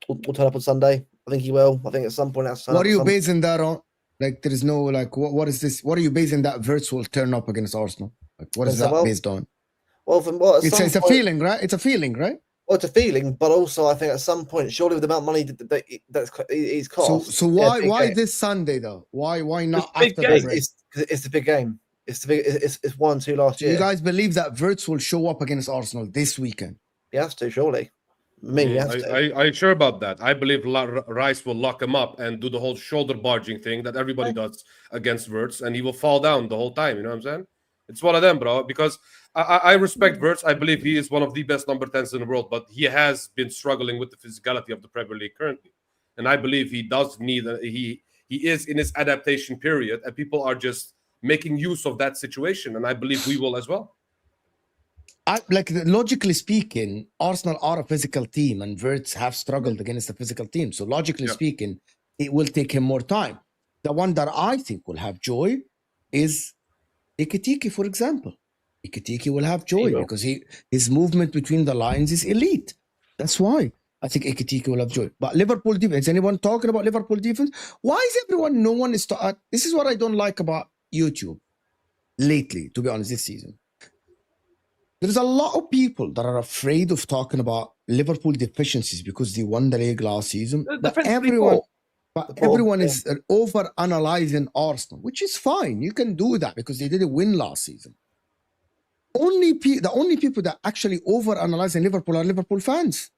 will turn up on Sunday. I think he will. I think at some point that's What are you basing that on? Like, there is no like, what is this? What are you basing that Wirtz will turn up against Arsenal? Like, what is that based on? Well, it's a feeling, right? It's a feeling, right? Well, it's a feeling, but also I think at some point, surely with the amount of money that's he's cost. So why this Sunday though? Why not after the break? It's the big game. It's 1-2 last year. You guys believe that Wirtz will show up against Arsenal this weekend? He has to, surely. Are you sure about that? I believe Rice will lock him up and do the whole shoulder barging thing that everybody does against Wirtz, and he will fall down the whole time. You know what I'm saying? It's one of them, bro. Because I respect Wirtz. I believe he is one of the best number 10s in the world, but he has been struggling with the physicality of the Premier League currently, and I believe he does need. He is in his adaptation period, and people are just making use of that situation, and I believe we will as well. Logically speaking, Arsenal are a physical team, and Wirtz have struggled against a physical team. So logically speaking, it will take him more time. The one that I think will have joy is Ekitike, for example. Ekitike will have joy because his movement between the lines is elite. That's why I think Ekitike will have joy. But Liverpool defense, anyone talking about Liverpool defense? Why is everyone, no one is this is what I don't like about YouTube lately, to be honest, this season. There's a lot of people that are afraid of talking about Liverpool deficiencies because they won the league last season. But everyone is over-analyzing Arsenal, which is fine. You can do that because they didn't win last season. The only people that actually over-analyze in Liverpool are Liverpool fans.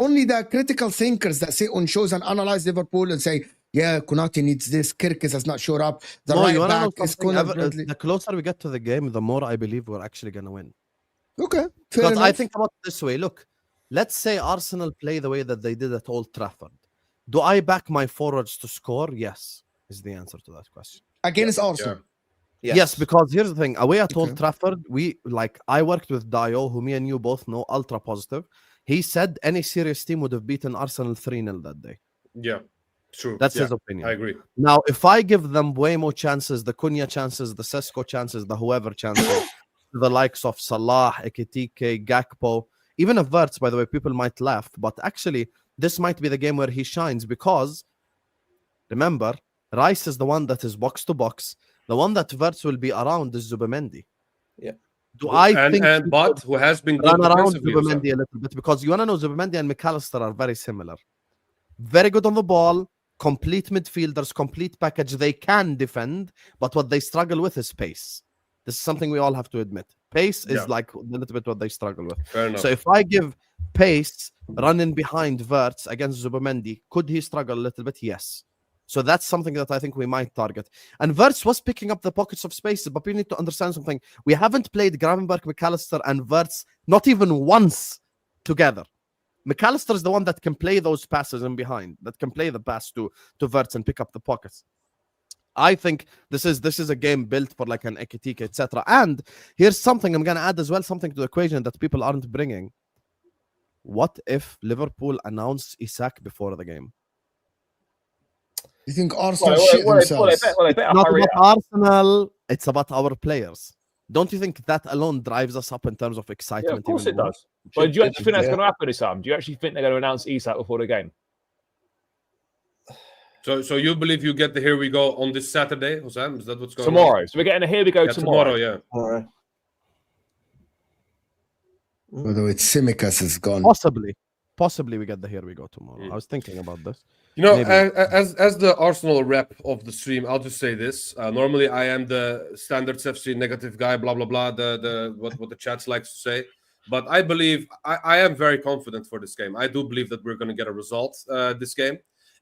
Only the critical thinkers that sit on shows and analyze Liverpool and say, yeah, Konate needs this, Kirkis has not showed up, the right back is the closer we get to the game, the more I believe we're actually going to win. Okay, because I think about it this way. Look, let's say Arsenal play the way that they did at Old Trafford. Do I back my forwards to score? Yes, is the answer to that question. Against Arsenal? Yeah. Yes, because here's the thing. Away at Old Trafford, I worked with Dio, who me and you both know, ultra positive. He said any serious team would have beaten Arsenal 3-0 that day. Yeah, true. That's his opinion. I agree. Now, if I give them way more chances, the Cunha chances, the Sesko chances, the whoever chances, the likes of Salah, Ekitike, Gakpo, even if Wirtz, by the way, people might laugh, but actually, this might be the game where he shines because, remember, Rice is the one that is box to box. The one that Wirtz will be around is Zubimendi. Yeah. Who has been good run around Zubimendi a little bit because you want to know Zubimendi and McAllister are very similar. Very good on the ball, complete midfielders, complete package. They can defend, but what they struggle with is pace. This is something we all have to admit. Pace is like a little bit what they struggle with. So if I give pace running behind Wirtz against Zubimendi, could he struggle a little bit? Yes. So that's something that I think we might target. And Wirtz was picking up the pockets of spaces, but we need to understand something. We haven't played Gravenberch, McAllister, and Wirtz not even once together. McAllister is the one that can play those passes in behind, that can play the pass to Wirtz and pick up the pockets. I think this is a game built for like an Ekitike, etc. And here's something I'm going to add as well, something to the equation that people aren't bringing. What if Liverpool announced Isak before the game? You think Arsenal shit themselves? It's not about Arsenal, it's about our players. Don't you think that alone drives us up in terms of excitement? Yeah, of course it does. But do you actually think that's going to happen, Isam? Do you actually think they're going to announce Isak before the game? So you believe you get the Here We Go on this Saturday, Hosam? Is that what's going on? Tomorrow. So we're getting a Here We Go tomorrow. Yeah. Although it's Simicas is gone. Possibly we get the Here We Go tomorrow. I was thinking about this. You know, as the Arsenal rep of the stream, I'll just say this. Normally, I am the Standards FC negative guy, blah blah blah. What the chats likes to say, but I believe I am very confident for this game. I do believe that we're going to get a result this game,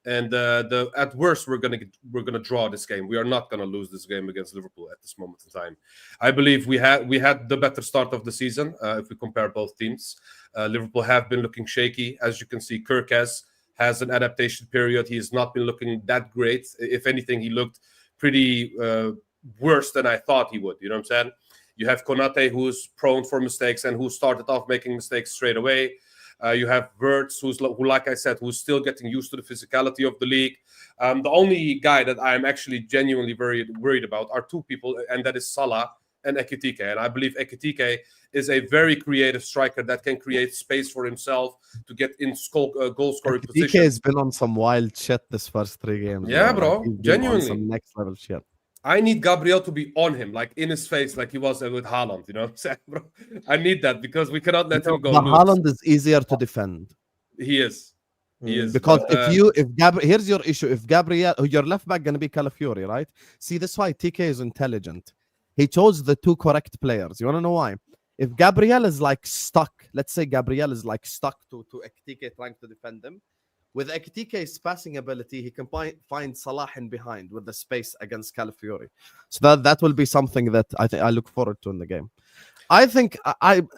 and at worst we're gonna draw this game. We are not going to lose this game against Liverpool at this moment in time. I believe we had the better start of the season if we compare both teams. Liverpool have been looking shaky, as you can see. Kirk has an adaptation period. He has not been looking that great. If anything, he looked pretty worse than I thought he would. You know what I'm saying? You have Konate, who's prone for mistakes and who started off making mistakes straight away. You have Wirtz, who, like I said, who's still getting used to the physicality of the league. The only guy that I'm actually genuinely very worried about are two people, and that is Salah and Ekitike. And I believe Ekitike is a very creative striker that can create space for himself to get in goal scoring DK position. has been on some wild shit this first 3 games. Yeah, bro. bro, He's been genuinely. on some next level shit. I need Gabriel to be on him, like in his face, like he was with Haaland. You know what I'm saying, bro? I need that because we cannot let him go But loose. Haaland is easier to defend. He is. He is. Because But, here's your issue. If Gabriel, your left back gonna be Calafiori, right? See, that's why TK is intelligent. He chose the 2 correct players. You wanna know why? If Gabriel is like stuck, let's say Gabriel is like stuck to Ekitike trying to defend him. With Ekitike's passing ability, he can find Salah in behind with the space against Calafiori. So that will be something that I think I look forward to in the game. I think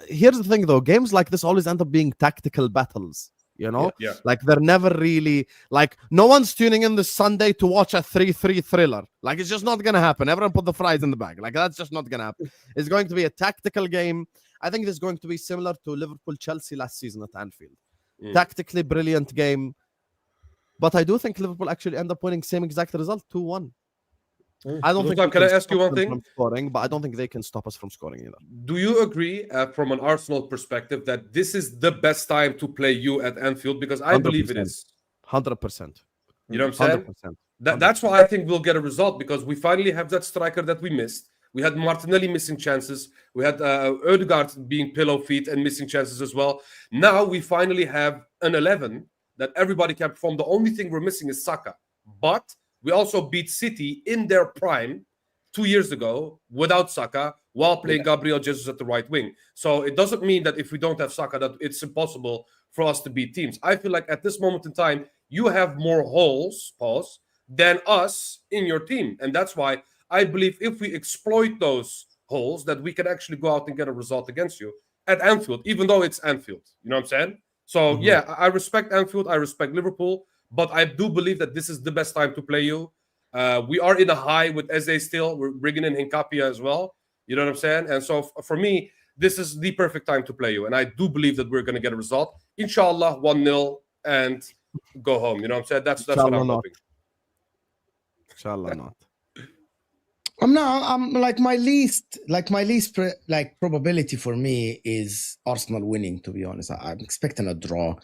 here's the thing though, games like this always end up being tactical battles. You know, Yeah. like they're never really like no one's tuning in this Sunday to watch a 3-3 thriller. Like it's just not gonna happen. Everyone put the fries in the bag. Like that's just not gonna happen. It's going to be a tactical game. I think it's going to be similar to Liverpool Chelsea last season at Anfield. Tactically brilliant game. But I do think Liverpool actually end up winning same exact result, 2-1. I don't think. Can I ask you stop one them thing? from scoring, but I don't think they can stop us from scoring either. Do you agree, from an Arsenal perspective, that this is the best time to play you at Anfield? Because I believe it is. 100%. You know what I'm saying? 100%. That's why I think we'll get a result, because we finally have that striker that we missed. We had Martinelli missing chances. We had Ødegaard being pillow feet and missing chances as well. Now we finally have an 11 that everybody can perform. The only thing we're missing is Saka. But we also beat City in their prime 2 years ago without Saka while playing Gabriel Jesus at the right wing. So it doesn't mean that if we don't have Saka that it's impossible for us to beat teams. I feel like at this moment in time, you have more holes, than us in your team. And that's why I believe if we exploit those holes, that we can actually go out and get a result against you at Anfield, even though it's Anfield. You know what I'm saying? So, yeah, I respect Anfield. I respect Liverpool. But I do believe that this is the best time to play you. We are in a high with Eze still. We're bringing in Hinkapia as well. You know what I'm saying? And so for me, this is the perfect time to play you. And I do believe that we're going to get a result. Inshallah, 1-0 and go home. You know what I'm saying? That's what I'm hoping. Inshallah not. I'm like my least probability for me is Arsenal winning, to be honest. I'm expecting a draw.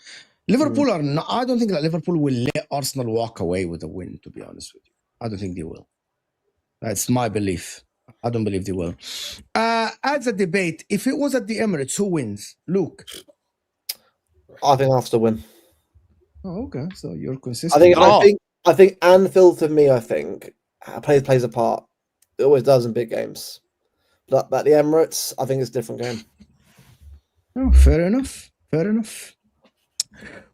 Liverpool are not, I don't think that Liverpool will let Arsenal walk away with a win, to be honest with you. I don't think they will. That's my belief. I don't believe they will. As a debate, if it was at the Emirates, who wins? Luke? I think Arsenal win. Oh, okay. So you're consistent. I think Anfield, to me, I think plays a part. It always does in big games. But at the Emirates, I think it's a different game. Oh, fair enough. Fair enough.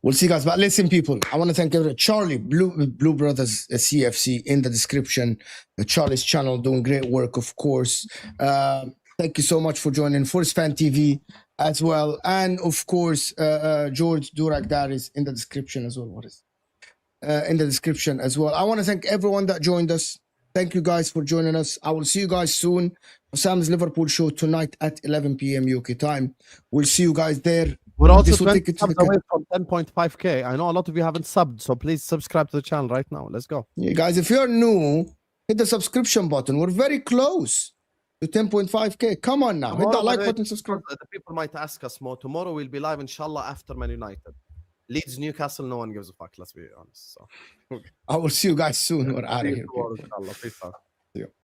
We'll see, guys. But listen, people, I want to thank Charlie, Blue Brothers CFC in the description. Charlie's channel doing great work, of course. Thank you so much for joining. Force Fan TV as well. And, of course, George Durak Daris in the description as well. What is in the description as well. I want to thank everyone that joined us. Thank you, guys, for joining us. I will see you guys soon for Sam's Liverpool show tonight at 11 p.m. UK time. We'll see you guys there. We're also 20 subs away from 10.5k. I know a lot of you haven't subbed, so please subscribe to the channel right now. Let's go. Yeah, guys, if you're new, hit the subscription button. We're very close to 10.5k. Come on now. Hit that like button, subscribe. The people might ask us more. Tomorrow we'll be live, inshallah, after Man United. Leeds, Newcastle, no one gives a fuck. Let's be honest. So I will see you guys soon. We're out of here. Peace out.